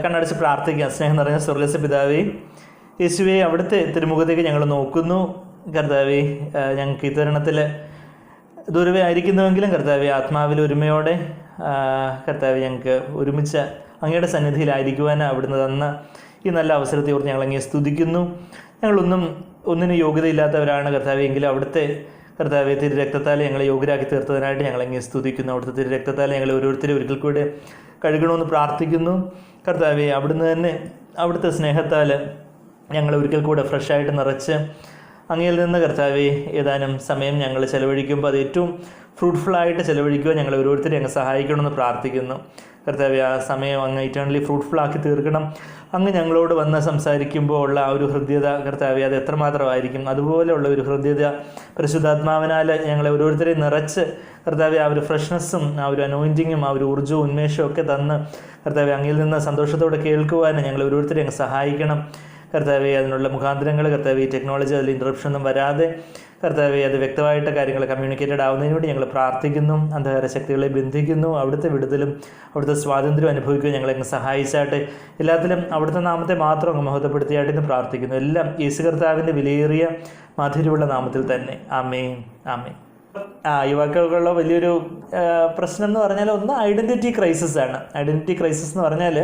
കണ്ണടച്ച് പ്രാർത്ഥിക്കാം. സ്നേഹം നിറഞ്ഞ സ്വർഗ്ഗസ്ഥ പിതാവേ, യേശുവേ, അവിടുത്തെ തിരുമുഖത്തേക്ക് ഞങ്ങൾ നോക്കുന്നു. കർത്താവേ, ഞങ്ങൾക്ക് ഈ തരുണത്തിൽ ദൂരവേ ആയിരിക്കുന്നുവെങ്കിലും കർത്താവേ, ആത്മാവിൽ ഒരുമയോടെ കർത്താവേ ഞങ്ങൾക്ക് ഒരുമിച്ച് അങ്ങയുടെ സന്നിധിയിലായിരിക്കുവാൻ അവിടുന്ന് തന്ന ഈ നല്ല അവസരത്തെ ഓർത്ത് ഞങ്ങളങ്ങേ സ്തുതിക്കുന്നു. ഒന്നിനും യോഗ്യതയില്ലാത്തവരാണ് കർത്താവേ, എങ്കിലും അവിടുത്തെ കർത്താവെ തിരു രക്തത്താൽ ഞങ്ങളെ യോഗ്യരാക്കി തീർത്തതിനായിട്ട് ഞങ്ങളങ്ങേ സ്തുതിക്കുന്നു. അവിടുത്തെ തിരു രക്തത്താൽ ഞങ്ങളെ ഓരോരുത്തരും ഒരിക്കൽ കൂടെ കഴുകണമെന്ന് പ്രാർത്ഥിക്കുന്നു. കർത്താവെ, അവിടുന്ന് തന്നെ അവിടുത്തെ സ്നേഹത്താൽ ഞങ്ങളെ ഒരിക്കൽ കൂടെ ഫ്രഷായിട്ട് നിറച്ച് അങ്ങയിൽ നിന്ന് കർത്താവെ ഏതാനും സമയം ഞങ്ങൾ ചിലവഴിക്കുമ്പോൾ അത് ഏറ്റവും ഫ്രൂട്ട്ഫുള്ളായിട്ട് ചിലവഴിക്കുക ഞങ്ങളെ ഓരോരുത്തരും അങ്ങ് സഹായിക്കണമെന്ന് പ്രാർത്ഥിക്കുന്നു. കർത്താവെ, ആ സമയം അങ്ങ് ഇറ്റേണലി ഫ്രൂട്ട്ഫുള്ളാക്കി തീർക്കണം. അങ്ങ് ഞങ്ങളോട് വന്ന് സംസാരിക്കുമ്പോൾ ഉള്ള ആ ഒരു ഹൃദ്യത കർത്താവെ, അത് എത്രമാത്രമായിരിക്കും. അതുപോലെയുള്ള ഒരു ഹൃദ്യത പരിശുദ്ധാത്മാവിനാൽ ഞങ്ങളെ ഓരോരുത്തരെയും നിറച്ച് കർത്താവെ, ആ ഒരു ഫ്രഷ്നെസ്സും ആ ഒരു അനോയിൻറ്റിങ്ങും ആ ഒരു ഊർജ്ജവും ഉന്മേഷവും ഒക്കെ തന്ന് കർത്താവെ അങ്ങയിൽ നിന്ന് സന്തോഷത്തോടെ കേൾക്കുവാൻ ഞങ്ങളെ ഓരോരുത്തരെയും അങ്ങ് സഹായിക്കണം. കർത്താവെ, അതിനുള്ള മുഖാന്തരങ്ങൾ കർത്താവെ, ടെക്നോളജി അതിൽ ഇൻറ്ററപ്ഷനൊന്നും വരാതെ കർത്താവെ അത് വ്യക്തമായിട്ട് കാര്യങ്ങൾ കമ്മ്യൂണിക്കേറ്റഡ് ആവുന്നതിന് വേണ്ടി ഞങ്ങൾ പ്രാർത്ഥിക്കുന്നു. അന്ധകാര ശക്തികളെ ബന്ധിക്കുന്നു. അവിടുത്തെ വിടുതലും അവിടുത്തെ സ്വാതന്ത്ര്യം അനുഭവിക്കുക ഞങ്ങളെ സഹായിച്ചാട്ടെ. എല്ലാത്തിലും അവിടുത്തെ നാമത്തെ മാത്രം അങ്ങ് മഹത്വപ്പെടുത്തിയായിട്ട് ഇന്ന് പ്രാർത്ഥിക്കുന്നു. എല്ലാം യേശു കർത്താവിൻ്റെ വിലയേറിയ മാധുര്യമുള്ള നാമത്തിൽ തന്നെ. ആമേൻ, ആമേൻ. യുവാക്കൾക്കുള്ള വലിയൊരു പ്രശ്നം എന്ന് പറഞ്ഞാൽ ഒന്ന് ഐഡൻറ്റിറ്റി ക്രൈസിസ് ആണ്. ഐഡൻറ്റിറ്റി ക്രൈസിസ് എന്ന് പറഞ്ഞാൽ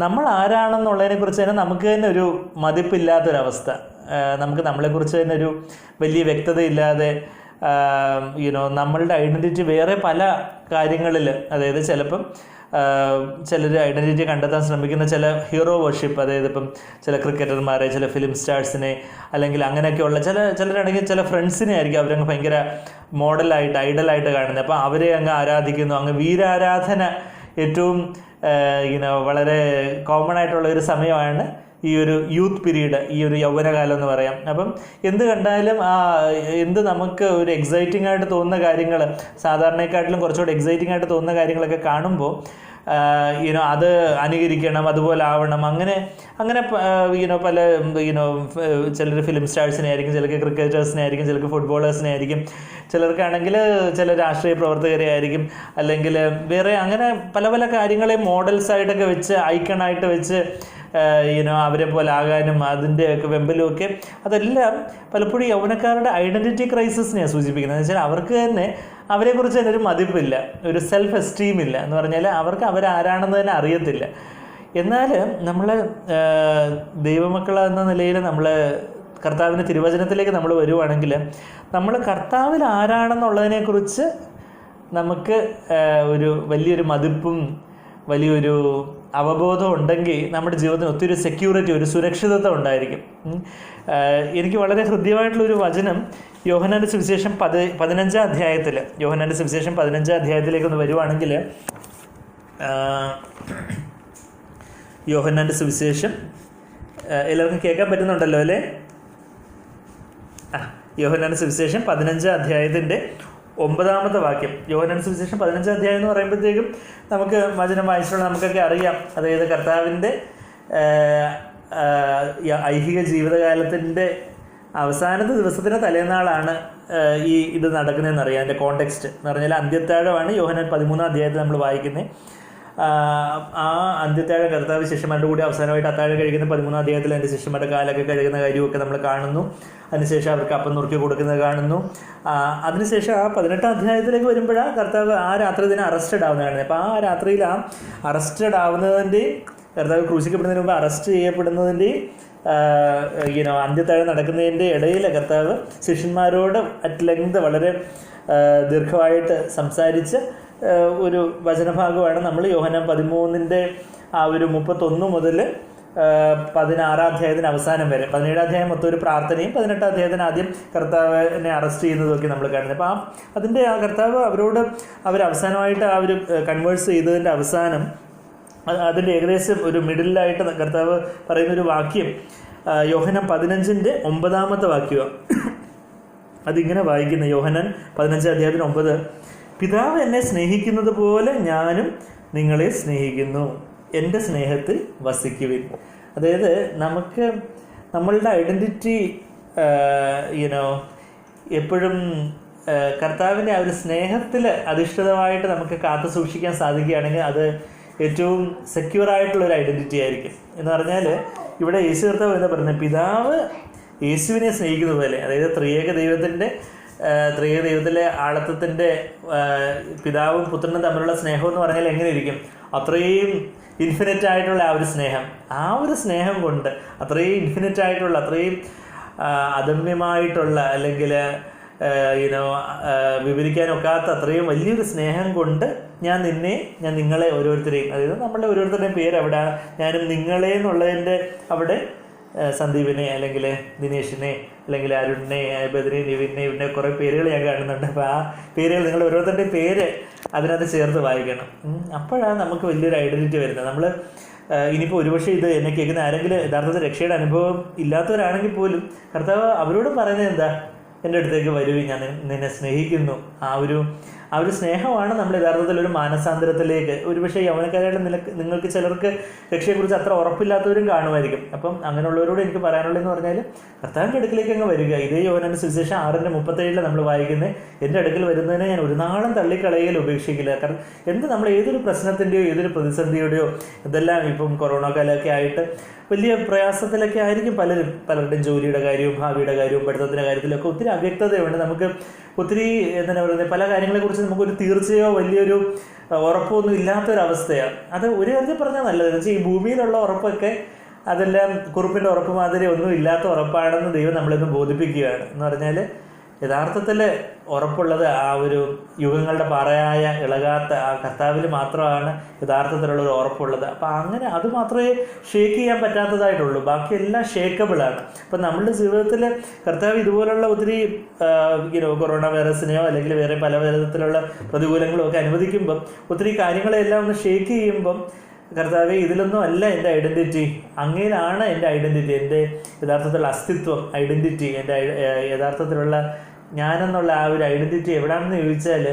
നമ്മൾ ആരാണെന്നുള്ളതിനെക്കുറിച്ച് തന്നെ നമുക്ക് തന്നെ ഒരു മതിപ്പില്ലാത്തൊരവസ്ഥ. നമുക്ക് നമ്മളെക്കുറിച്ച് തന്നെ ഒരു വലിയ വ്യക്തതയില്ലാതെ നമ്മളുടെ ഐഡൻറ്റിറ്റി വേറെ പല കാര്യങ്ങളിൽ, അതായത് ചിലപ്പം ചിലർ ഐഡൻറ്റിറ്റി കണ്ടെത്താൻ ശ്രമിക്കുന്ന ചില ഹീറോ വർഷിപ്പ്, അതായത് ഇപ്പം ചില ക്രിക്കറ്റർമാരെ, ചില ഫിലിം സ്റ്റാർസിനെ, അല്ലെങ്കിൽ അങ്ങനെയൊക്കെയുള്ള ചിലരാണെങ്കിൽ ചില ഫ്രണ്ട്സിനെ ആയിരിക്കും അവരങ്ങ് ഭയങ്കര മോഡലായിട്ട് ഐഡലായിട്ട് കാണുന്നത്. അപ്പോൾ അവരെ അങ്ങ് ആരാധിക്കുന്നു. അങ്ങ് വീരാരാധന ഏറ്റവും വളരെ കോമൺ ആയിട്ടുള്ള ഒരു സമയമാണ് ഈ ഒരു യൂത്ത് പീരീഡ്, ഈ ഒരു യൗവനകാലം എന്ന് പറയാം. അപ്പം എന്ത് കണ്ടാലും എന്ത് നമുക്ക് ഒരു എക്സൈറ്റിംഗ് ആയിട്ട് തോന്നുന്ന കാര്യങ്ങൾ, സാധാരണയെക്കാട്ടിലും കുറച്ചുകൂടെ എക്സൈറ്റിംഗ് ആയിട്ട് തോന്നുന്ന കാര്യങ്ങളൊക്കെ കാണുമ്പോൾ അത് അനുകരിക്കണം, അതുപോലെ ആവണം, അങ്ങനെ പല ചിലർ ഫിലിം സ്റ്റാർസിനെ ആയിരിക്കും, ചിലർക്ക് ക്രിക്കറ്റേഴ്സിനെ ആയിരിക്കും, ചിലർക്ക് ഫുട്ബോളേഴ്സിനെ ആയിരിക്കും, ചിലർക്കാണെങ്കിൽ ചില രാഷ്ട്രീയ പ്രവർത്തകരെ ആയിരിക്കും, അല്ലെങ്കിൽ വേറെ അങ്ങനെ പല പല കാര്യങ്ങളെ മോഡൽസായിട്ടൊക്കെ വെച്ച് ഐക്കണായിട്ട് വെച്ച് അവരെ പോലെ ആകാനും അതിൻ്റെയൊക്കെ വെമ്പലുമൊക്കെ, അതെല്ലാം പലപ്പോഴും യൗവനക്കാരുടെ ഐഡൻറ്റിറ്റി ക്രൈസിസിനെയാണ് സൂചിപ്പിക്കുന്നത്. എന്ന് വെച്ചാൽ അവർക്ക് തന്നെ അവരെക്കുറിച്ച് തന്നെ ഒരു മതിപ്പില്ല, ഒരു സെൽഫ് എസ്റ്റീം ഇല്ല. എന്ന് പറഞ്ഞാൽ അവർക്ക് അവരാരാണെന്ന് തന്നെ അറിയത്തില്ല. എന്നാൽ നമ്മൾ ദൈവമക്കൾ എന്ന നിലയിൽ നമ്മൾ കർത്താവിൻ്റെ തിരുവചനത്തിലേക്ക് നമ്മൾ വരുവാണെങ്കിൽ നമ്മൾ കർത്താവിൽ ആരാണെന്നുള്ളതിനെക്കുറിച്ച് നമുക്ക് ഒരു വലിയൊരു മതിപ്പും വലിയൊരു അവബോധം ഉണ്ടെങ്കിൽ നമ്മുടെ ജീവിതത്തിന് ഒത്തിരി സെക്യൂരിറ്റി, ഒരു സുരക്ഷിതത്വം ഉണ്ടായിരിക്കും. എനിക്ക് വളരെ ഹൃദ്യമായിട്ടുള്ളൊരു വചനം യോഹന്നാൻ്റെ സുവിശേഷം 15-ാം അധ്യായത്തിൽ, യോഹന്നാൻ്റെ സുവിശേഷം 15-ാം അധ്യായത്തിലേക്കൊന്ന് വരുവാണെങ്കിൽ, യോഹന്നാൻ്റെ സുവിശേഷം എല്ലാവർക്കും കേൾക്കാൻ പറ്റുന്നുണ്ടല്ലോ അല്ലേ? യോഹന്നാൻ്റെ സുവിശേഷം 15-ാം അധ്യായത്തിൻ്റെ 9-ാമത്തെ വാക്യം. യോഹന്നാൻ്റെ സുവിശേഷം 15-ാം അധ്യായം എന്ന് പറയുമ്പോഴത്തേക്കും നമുക്ക് വചനം വായിച്ചുകൊണ്ട് നമുക്കൊക്കെ അറിയാം. അതായത് കർത്താവിൻ്റെ ഐഹിക ജീവിതകാലത്തിൻ്റെ അവസാനത്തെ ദിവസത്തിൻ്റെ തലേന്നാളാണ് ഇത് നടക്കുന്നതെന്ന് അറിയാം. അതിൻ്റെ കോണ്ടെക്സ്റ്റ് എന്ന് പറഞ്ഞാൽ അന്ത്യത്താഴമാണ് യോഹന്നാൻ 13-ാം അധ്യായത്തിൽ നമ്മൾ വായിക്കുന്നത്. ആ അന്ത്യത്താഴം കർത്താവ് ശിഷ്യന്മാരുടെ കൂടി അവസാനമായിട്ട് അത്താഴം കഴിക്കുന്ന 13-ാം അധ്യായത്തിൽ എൻ്റെ ശിഷ്യന്മാരുടെ കാലൊക്കെ കഴുകുന്ന കാര്യമൊക്കെ നമ്മൾ കാണുന്നു. അതിനുശേഷം അവർക്ക് അപ്പം നുറുക്കി കൊടുക്കുന്നത് കാണുന്നു. അതിനുശേഷം ആ 18-ാം അധ്യായത്തിലേക്ക് വരുമ്പോഴാണ് കർത്താവ് ആ രാത്രി തന്നെ അറസ്റ്റഡ് ആവുന്നത് കാണുന്നത്. അപ്പോൾ ആ രാത്രിയിൽ ആ അറസ്റ്റഡ് ആവുന്നതിൻ്റെയും കർത്താവ് ക്രൂശിക്കപ്പെടുന്നതിന് മുമ്പ് അറസ്റ്റ് ചെയ്യപ്പെടുന്നതിൻ്റെയും അന്ത്യത്താഴം നടക്കുന്നതിൻ്റെ ഇടയിൽ കർത്താവ് ശിഷ്യന്മാരോട് അറ്റ് ലെങ്ത് വളരെ ദീർഘമായിട്ട് സംസാരിച്ച് ഒരു വചനഭാഗമാണ് നമ്മൾ യോഹന്നാൻ 13-ന്റെ ആ ഒരു 31 മുതൽ 16-ാം അധ്യായത്തിന് അവസാനം വരെ. 17-ാം അധ്യായം മൊത്തം ഒരു പ്രാർത്ഥനയും 18-ാം അധ്യായത്തിന് ആദ്യം കർത്താവിനെ അറസ്റ്റ് ചെയ്യുന്നതൊക്കെ നമ്മൾ കാണുന്നത്. അപ്പോൾ അതിൻ്റെ ആ കർത്താവ് അവരോട് അവസാനമായിട്ട് ആ ഒരു കൺവേഴ്സ് ചെയ്തതിൻ്റെ അവസാനം അതിൻ്റെ ഏകദേശം ഒരു മിഡിലായിട്ട് കർത്താവ് പറയുന്നൊരു വാക്യം യോഹന്നാൻ 15-ന്റെ 9-ാമത്തെ വാക്യമാണ്. അതിങ്ങനെ വായിക്കുന്നത്, യോഹന്നാൻ 15-ാം അധ്യായത്തിന് 9: പിതാവ് എന്നെ സ്നേഹിക്കുന്നത് പോലെ ഞാനും നിങ്ങളെ സ്നേഹിക്കുന്നു, എൻ്റെ സ്നേഹത്തിൽ വസിക്കുവിൻ. അതായത് നമുക്ക് നമ്മളുടെ ഐഡൻറ്റിറ്റി എപ്പോഴും കർത്താവിൻ്റെ ആ ഒരു സ്നേഹത്തിൽ അധിഷ്ഠിതമായിട്ട് നമുക്ക് കാത്തു സൂക്ഷിക്കാൻ സാധിക്കുകയാണെങ്കിൽ അത് ഏറ്റവും സെക്യൂർ ആയിട്ടുള്ളൊരു ഐഡൻറ്റിറ്റി ആയിരിക്കും. എന്ന് പറഞ്ഞാൽ ഇവിടെ യേശു കർത്താവ് എന്താ പറയുന്നത്, പിതാവ് യേശുവിനെ സ്നേഹിക്കുന്ന പോലെ, അതായത് ത്രിയേക ദൈവത്തിലെ ആളത്വത്തിൻ്റെ പിതാവും പുത്രനും തമ്മിലുള്ള സ്നേഹം എന്ന് പറഞ്ഞാൽ എങ്ങനെ ഇരിക്കും? അത്രയും ഇൻഫിനിറ്റ് ആയിട്ടുള്ള ആ ഒരു സ്നേഹം കൊണ്ട്, അത്രയും ഇൻഫിനിറ്റ് ആയിട്ടുള്ള, അത്രയും അദമ്യമായിട്ടുള്ള, അല്ലെങ്കിൽ വിവരിക്കാനൊക്കാത്ത അത്രയും വലിയൊരു സ്നേഹം കൊണ്ട് ഞാൻ നിങ്ങളെ ഓരോരുത്തരെയും, അതായത് നമ്മളുടെ ഓരോരുത്തരുടെയും പേര് അവിടെ ഞാനും നിങ്ങളെ എന്നുള്ളതിൻ്റെ അവിടെ സന്ദീപിനെ അല്ലെങ്കിൽ ദിനേശിനെ അല്ലെങ്കിൽ അരുണിനെ, ബദ്രിനെ, നിവിനെ, ഇവരുടെ കുറേ പേരുകൾ ഞാൻ കാണുന്നുണ്ട്. അപ്പോൾ ആ പേരുകൾ നിങ്ങൾ ഓരോരുത്തരുടെയും പേര് അതിനകത്ത് ചേർത്ത് വായിക്കണം. അപ്പോഴാണ് നമുക്ക് വലിയൊരു ഐഡൻറ്റിറ്റി വരുന്നത്. നമ്മൾ ഇനിയിപ്പോൾ ഒരുപക്ഷെ ഇത് എന്നെ കേൾക്കുന്ന ആരെങ്കിലും യഥാർത്ഥത്തിൽ രക്ഷയുടെ അനുഭവം ഇല്ലാത്തവരാണെങ്കിൽ പോലും കർത്താവ് അവരോടും പറയുന്നത് എന്താ, എൻ്റെ അടുത്തേക്ക് വരുവിൻ, ഞാൻ നിന്നെ സ്നേഹിക്കുന്നു. ആ ഒരു സ്നേഹമാണ് നമ്മൾ യഥാർത്ഥത്തിൽ ഒരു മാനസാന്തരത്തിലേക്ക്, ഒരുപക്ഷെ യൗവനക്കാരായിട്ട് നിങ്ങൾക്ക് ചിലർക്ക് രക്ഷയെക്കുറിച്ച് അത്ര ഉറപ്പില്ലാത്തവരും കാണുമായിരിക്കും. അപ്പം അങ്ങനെയുള്ളവരോട് എനിക്ക് പറയാനുള്ളതെന്ന് പറഞ്ഞാൽ കർത്താവിൻ്റെ അടുക്കിലേക്ക് അങ്ങ് വരിക. ഇതേ യോഹന്നാന്റെ സുവിശേഷം 6:37 നമ്മൾ വായിക്കുന്നത്, എൻ്റെ അടുക്കൽ വരുന്നതിനെ ഞാൻ ഒരു നാളും തള്ളിക്കളയൽ ഉപേക്ഷിക്കില്ല. കാരണം നമ്മൾ ഏതൊരു പ്രശ്നത്തിൻ്റെയോ ഏതൊരു പ്രതിസന്ധിയുടെയോ, ഇതെല്ലാം ഇപ്പം കൊറോണ കാലമൊക്കെ ആയിട്ട് വലിയ പ്രയാസത്തിലൊക്കെ ആയിരിക്കും പലരുടെയും ജോലിയുടെ കാര്യവും ഭാവിയുടെ കാര്യവും പഠിത്തത്തിൻ്റെ കാര്യത്തിലൊക്കെ ഒത്തിരി അവ്യക്തതയുണ്ട്. നമുക്ക് ഒത്തിരി എന്താണ് പറയുന്നത്, പല കാര്യങ്ങളെക്കുറിച്ച് നമുക്കൊരു തീർച്ചയോ വലിയൊരു ഉറപ്പോ ഒന്നും ഇല്ലാത്തൊരവസ്ഥയാണ്. അത് ഒരു കാര്യത്തിൽ പറഞ്ഞാൽ നല്ലത് എന്ന് വെച്ചാൽ ഈ ഭൂമിയിലുള്ള ഉറപ്പൊക്കെ അതെല്ലാം കുറുപ്പിൻ്റെ ഉറപ്പ് മാതിരി ഒന്നും ഇല്ലാത്ത ഉറപ്പാണെന്ന് ദൈവം നമ്മളിന്ന് ബോധിപ്പിക്കുകയാണ്. എന്ന് പറഞ്ഞാൽ യഥാർത്ഥത്തിൽ ഉറപ്പുള്ളത് ആ ഒരു യുഗങ്ങളുടെ പാറയായ ഇളകാത്ത ആ കർത്താവിൽ മാത്രമാണ് യഥാർത്ഥത്തിലുള്ളൊരു ഉറപ്പുള്ളത്. അപ്പം അങ്ങനെ അത് മാത്രമേ ഷേക്ക് ചെയ്യാൻ പറ്റാത്തതായിട്ടുള്ളൂ, ബാക്കിയെല്ലാം ഷേക്കബിളാണ്. അപ്പം നമ്മളുടെ ജീവിതത്തിൽ കർത്താവ് ഇതുപോലുള്ള ഒത്തിരി കൊറോണ വൈറസിനെയോ അല്ലെങ്കിൽ വേറെ പല വിധത്തിലുള്ള പ്രതികൂലങ്ങളോ ഒക്കെ അനുവദിക്കുമ്പം ഒത്തിരി കാര്യങ്ങളെല്ലാം ഒന്ന് ഷേക്ക് ചെയ്യുമ്പം കർത്താവേ, ഇതിലൊന്നും അല്ല എൻ്റെ ഐഡൻറ്റിറ്റി, അങ്ങനെയാണ് എൻ്റെ ഐഡൻറ്റിറ്റി, എൻ്റെ യഥാർത്ഥത്തിലുള്ള അസ്തിത്വം, ഐഡൻറ്റിറ്റി, എൻ്റെ യഥാർത്ഥത്തിലുള്ള ഞാനെന്നുള്ള ആ ഒരു ഐഡൻറ്റിറ്റി എവിടെയാണെന്ന് ചോദിച്ചാൽ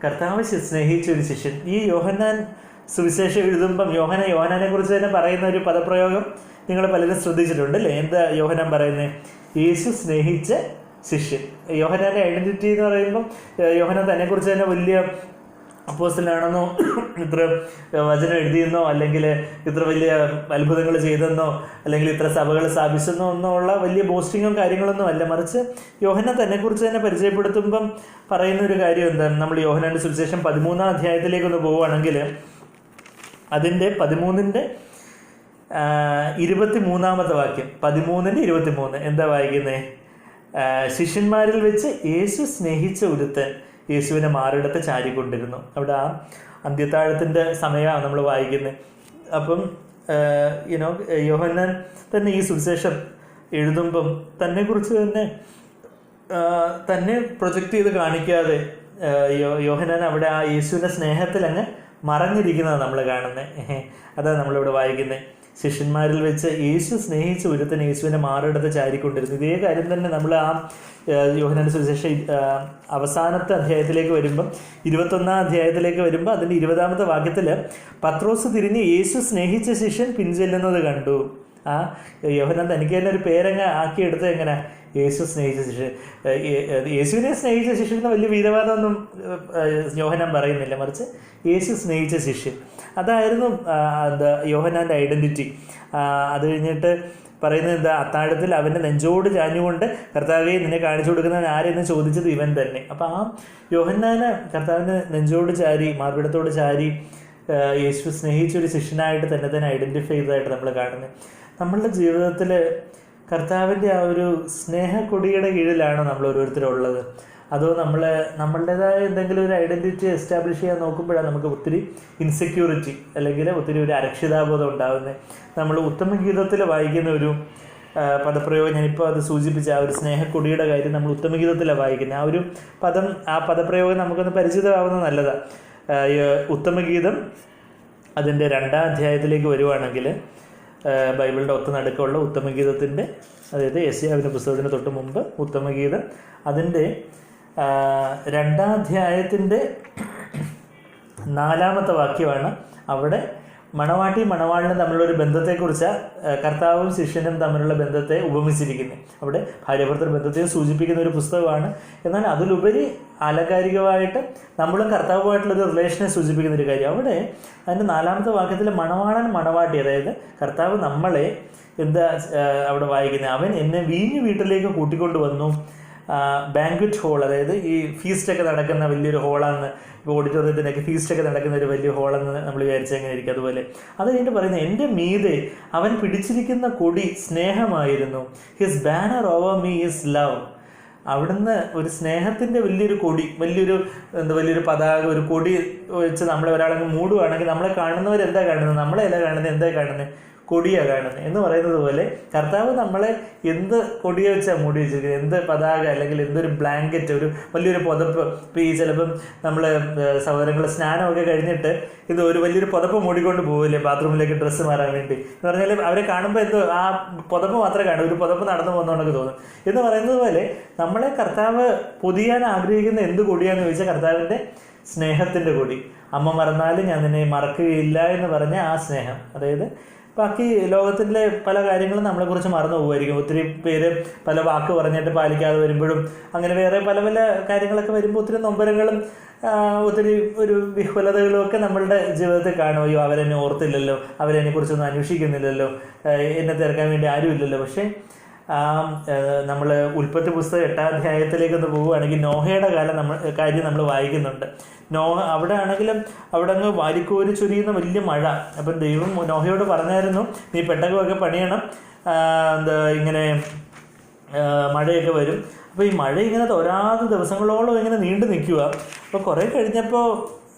കർത്താവ് സ്നേഹിച്ച ഒരു ശിഷ്യൻ. ഈ യോഹന്നാൻ സുവിശേഷം എഴുതുമ്പം യോഹന്നാനെ കുറിച്ച് തന്നെ പറയുന്ന ഒരു പദപ്രയോഗം നിങ്ങൾ പലരും ശ്രദ്ധിച്ചിട്ടുണ്ട് അല്ലേ? എന്താ യോഹന്നാൻ പറയുന്നത്? യേശു സ്നേഹിച്ച ശിഷ്യൻ. യോഹന്നാൻ്റെ ഐഡൻറ്റിറ്റി എന്ന് പറയുമ്പം യോഹന്നാൻ തന്നെക്കുറിച്ച് തന്നെ വലിയ അപ്പോസ്തലനാണെന്നോ ഇത്ര വചനം എഴുതിയെന്നോ അല്ലെങ്കിൽ ഇത്ര വലിയ അത്ഭുതങ്ങൾ ചെയ്തെന്നോ അല്ലെങ്കിൽ ഇത്ര സഭകൾ സ്ഥാപിച്ചെന്നോ ഒന്നോ ഉള്ള വലിയ ബോസ്റ്റിങ്ങും കാര്യങ്ങളൊന്നും അല്ല. മറിച്ച് യോഹന്നാൻ തന്നെക്കുറിച്ച് തന്നെ പരിചയപ്പെടുത്തുമ്പം പറയുന്ന ഒരു കാര്യം എന്താണ്, നമ്മൾ യോഹന്നാന്റെ സുവിശേഷം 13-ാം അധ്യായത്തിലേക്കൊന്ന് പോവുകയാണെങ്കിൽ അതിൻ്റെ 13-ന്റെ വാക്യം, 13-23 എന്താ വായിക്കുന്നത്? ശിഷ്യന്മാരിൽ വെച്ച് യേശു സ്നേഹിച്ച ഒരുത്തൻ യേശുവിനെ മാറിടത്ത് ചാരിക്കൊണ്ടിരുന്നു. അവിടെ ആ അന്ത്യത്താഴത്തിൻ്റെ സമയമാണ് നമ്മൾ വായിക്കുന്നത്. അപ്പം യോഹന്നാൻ തന്നെ ഈ സുവിശേഷം എഴുതുമ്പം തന്നെക്കുറിച്ച് തന്നെ പ്രൊജക്റ്റ് ചെയ്ത് കാണിക്കാതെ യോഹന്നാൻ അവിടെ ആ യേശുവിൻ്റെ സ്നേഹത്തിൽ അങ്ങ് മറഞ്ഞിരിക്കുന്നതാണ് നമ്മൾ കാണുന്നത്. അതാണ് നമ്മളിവിടെ വായിക്കുന്നത്. ശിഷ്യന്മാരിൽ വെച്ച് യേശു സ്നേഹിച്ച ഒരുത്തൻ യേശുവിനെ മാറിടത്ത് ചാരിക്കൊണ്ടിരുന്നു. ഇതേ കാര്യം തന്നെ നമ്മൾ ആ യോഹന്നാന്റെ സുവിശേഷം അവസാനത്തെ അധ്യായത്തിലേക്ക് വരുമ്പം 21-ാം അധ്യായത്തിലേക്ക് വരുമ്പോൾ അതിൻ്റെ 20-ാമത്തെ വാക്യത്തിൽ പത്രോസ് തിരിഞ്ഞ് യേശു സ്നേഹിച്ച ശിഷ്യൻ പിൻചെല്ലുന്നത് കണ്ടു. ആ യോഹന്നാൻ തനിക്ക് തന്നെ ഒരു പേരങ്ങ് ആക്കിയെടുത്ത് എങ്ങനെ യേശു സ്നേഹിച്ച ശിഷ്യൻ, യേശുവിനെ സ്നേഹിച്ച ശിഷ്യൻ എന്ന് വലിയ വീരവാദമൊന്നും യോഹന്നാൻ പറയുന്നില്ല, മറിച്ച് യേശു സ്നേഹിച്ച ശിഷ്യൻ. അതായിരുന്നു യോഹന്നാൻ്റെ ഐഡൻറ്റിറ്റി. അത് കഴിഞ്ഞിട്ട് പറയുന്നത് എന്താ, അത്താഴത്തിൽ അവൻ്റെ നെഞ്ചോട് ചാഞ്ഞുകൊണ്ട് കർത്താവെ നിന്നെ കാണിച്ചു കൊടുക്കുന്നവൻ ആരെന്ന് ചോദിച്ചത് ഇവൻ തന്നെ. അപ്പം ആ യോഹന്നാന് കർത്താവിന് നെഞ്ചോട് ചാരി മാർവിടത്തോട് ചാരി യേശു സ്നേഹിച്ചൊരു ശിഷ്യനായിട്ട് തന്നെ ഐഡൻറ്റിഫൈ ചെയ്തതായിട്ട് നമ്മൾ കാണുന്നത്. നമ്മളുടെ ജീവിതത്തിൽ കർത്താവിൻ്റെ ആ ഒരു സ്നേഹക്കൊടിയുടെ കീഴിലാണോ നമ്മൾ ഓരോരുത്തരും ഉള്ളത്? അതോ നമ്മളുടേതായ എന്തെങ്കിലും ഒരു ഐഡൻറ്റിറ്റി എസ്റ്റാബ്ലിഷ് ചെയ്യാൻ നോക്കുമ്പോഴാണ് നമുക്ക് ഒത്തിരി ഇൻസെക്യൂരിറ്റി അല്ലെങ്കിൽ ഒത്തിരി ഒരു അരക്ഷിതാബോധം ഉണ്ടാകുന്നത്. നമ്മൾ ഉത്തമഗീതത്തിൽ വായിക്കുന്ന ഒരു പദപ്രയോഗം, ഞാനിപ്പോൾ അത് സൂചിപ്പിച്ച ആ ഒരു സ്നേഹക്കൊടിയുടെ കാര്യം നമ്മൾ ഉത്തമഗീതത്തിലാണ് വായിക്കുന്നത്. ആ ഒരു ആ പദപ്രയോഗം നമുക്കൊന്ന് പരിചിതമാവുന്നത് നല്ലതാണ്. ഉത്തമഗീതം അതിൻ്റെ 2-ാം അധ്യായത്തിലേക്ക് വരുവാണെങ്കിൽ ബൈബിളിൻ്റെ ഒത്ത നടുക്കുള്ള ഉത്തമഗീതത്തിൻ്റെ, അതായത് യെശയ്യാവിൻ്റെ പുസ്തകത്തിന് തൊട്ട് മുമ്പ് ഉത്തമഗീതം അതിൻ്റെ 2-ാം അധ്യായത്തിൻ്റെ 4-ാമത്തെ വാക്യമാണ്. അവിടെ മണവാട്ടി മണവാളിനും തമ്മിലുള്ള ഒരു ബന്ധത്തെക്കുറിച്ച് കർത്താവും ശിഷ്യനും തമ്മിലുള്ള ബന്ധത്തെ ഉപമിച്ചിരിക്കുന്നത്. അവിടെ ഭാര്യാഭർത്തൃ ബന്ധത്തെ സൂചിപ്പിക്കുന്ന ഒരു പുസ്തകമാണ്. എന്നാൽ അതിലുപരി ആലങ്കാരികമായിട്ട് നമ്മളും കർത്താവുമായിട്ടുള്ളൊരു റിലേഷനെ സൂചിപ്പിക്കുന്ന ഒരു കാര്യം. അവിടെ അതിൻ്റെ 4ാമത്തെ വാക്യത്തിൽ മണവാളൻ മണവാട്ടി, അതായത് കർത്താവ് നമ്മളെ എന്താ അവിടെ വായിക്കുന്നത്, അവൻ എന്നെ വീഞ്ഞു വീട്ടിലേക്ക് കൂട്ടിക്കൊണ്ട് വന്നു. ബാങ്ക്വറ്റ് ഹോൾ, അതായത് ഈ ഫീസ്റ്റൊക്കെ നടക്കുന്ന വലിയൊരു ഹോളാണെന്ന്, ഇപ്പോൾ ഓഡിറ്റോറിയത്തിനൊക്കെ ഫീസ്റ്റൊക്കെ നടക്കുന്ന ഒരു വലിയ ഹോളെന്ന് നമ്മൾ വിചാരിച്ചെങ്ങനെ ഇരിക്കും. അതുപോലെ അത് കഴിഞ്ഞിട്ട് പറയുന്നത്, എൻ്റെ മീതെ അവൻ പിടിച്ചിരിക്കുന്ന കൊടി സ്നേഹമായിരുന്നു. His banner over me is love. അവിടുന്ന് ഒരു സ്നേഹത്തിൻ്റെ വലിയൊരു കൊടി, വലിയൊരു പതാക, ഒരു കൊടി വെച്ച് നമ്മളെ ഒരാളങ്ങ് മൂടുവാണെങ്കിൽ നമ്മളെ കാണുന്നവരെന്താ കാണുന്നത്, നമ്മളെല്ലാം കാണുന്നത്, എന്താ കാണുന്നത്, കൊടിയാണ് കാണുന്നത് എന്ന് പറയുന്നത് പോലെ കർത്താവ് നമ്മളെ എന്ത് കൊടിയെ വെച്ചാൽ മൂടി വെച്ചിരിക്കുന്നത്, എന്ത് പതാക അല്ലെങ്കിൽ എന്തൊരു ബ്ലാങ്കറ്റ്, ഒരു വലിയൊരു പുതപ്പ്. ഇപ്പോൾ ഈ ചിലപ്പം നമ്മൾ സഹോദരങ്ങൾ സ്നാനമൊക്കെ കഴിഞ്ഞിട്ട് ഇത് ഒരു വലിയൊരു പുതപ്പ് മൂടിക്കൊണ്ട് പോകില്ലേ ബാത്റൂമിലേക്ക് ഡ്രസ്സ് മാറാൻ വേണ്ടി എന്ന് പറഞ്ഞാൽ അവരെ കാണുമ്പോൾ എന്തോ ആ പുതപ്പ് മാത്രമേ കാണൂ, ഒരു പുതപ്പ് നടന്നു പോകുന്നതുകൊണ്ടൊക്കെ തോന്നും എന്ന് പറയുന്നത് പോലെ നമ്മളെ കർത്താവ് പൊതിയാൻ ആഗ്രഹിക്കുന്ന എന്ത് കൊടിയാണെന്ന് ചോദിച്ചാൽ കർത്താവിൻ്റെ സ്നേഹത്തിൻ്റെ കൊടി. അമ്മ മറന്നാലും ഞാൻ നിന്നെ മറക്കുകയില്ല എന്ന് പറഞ്ഞ ആ സ്നേഹം. അതായത് ബാക്കി ലോകത്തിലെ പല കാര്യങ്ങളും നമ്മളെക്കുറിച്ച് മറന്നു പോകുമായിരിക്കും. ഒത്തിരി പേര് പല വാക്ക് പറഞ്ഞിട്ട് പാലിക്കാതെ വരുമ്പോഴും അങ്ങനെ വേറെ പല പല കാര്യങ്ങളൊക്കെ വരുമ്പോൾ ഒത്തിരി നൊമ്പരങ്ങളും ഒത്തിരി ഒരു വിഹ്വലതകളും ഒക്കെ നമ്മളുടെ ജീവിതത്തിൽ കാണും. അയ്യോ, അവരെന്നെ ഓർത്തില്ലല്ലോ, അവരെന്നെക്കുറിച്ചൊന്നും അന്വേഷിക്കുന്നില്ലല്ലോ, എന്നെ തിരക്കാൻ വേണ്ടി ആരുമില്ലല്ലോ. പക്ഷേ നമ്മൾ ഉൽപ്പത്തി പുസ്തകം 8ാം അധ്യായത്തിലേക്കൊന്ന് പോവുകയാണെങ്കിൽ നോഹയുടെ കാര്യം നമ്മൾ വായിക്കുന്നുണ്ട്. നോഹ അവിടെ ആണെങ്കിലും അവിടെ അങ്ങ് വാരിക്കോരി ചൊരിയുന്ന വലിയ മഴ. അപ്പം ദൈവം നോഹയോട് പറഞ്ഞായിരുന്നു, നീ പെട്ടകമൊക്കെ പണിയണം, ഇങ്ങനെ മഴയൊക്കെ വരും. അപ്പോൾ ഈ മഴ ഇങ്ങനെ തോരാതെ ദിവസങ്ങളോളം ഇങ്ങനെ നീണ്ടു നിൽക്കുക. അപ്പോൾ കുറേ കഴിഞ്ഞപ്പോൾ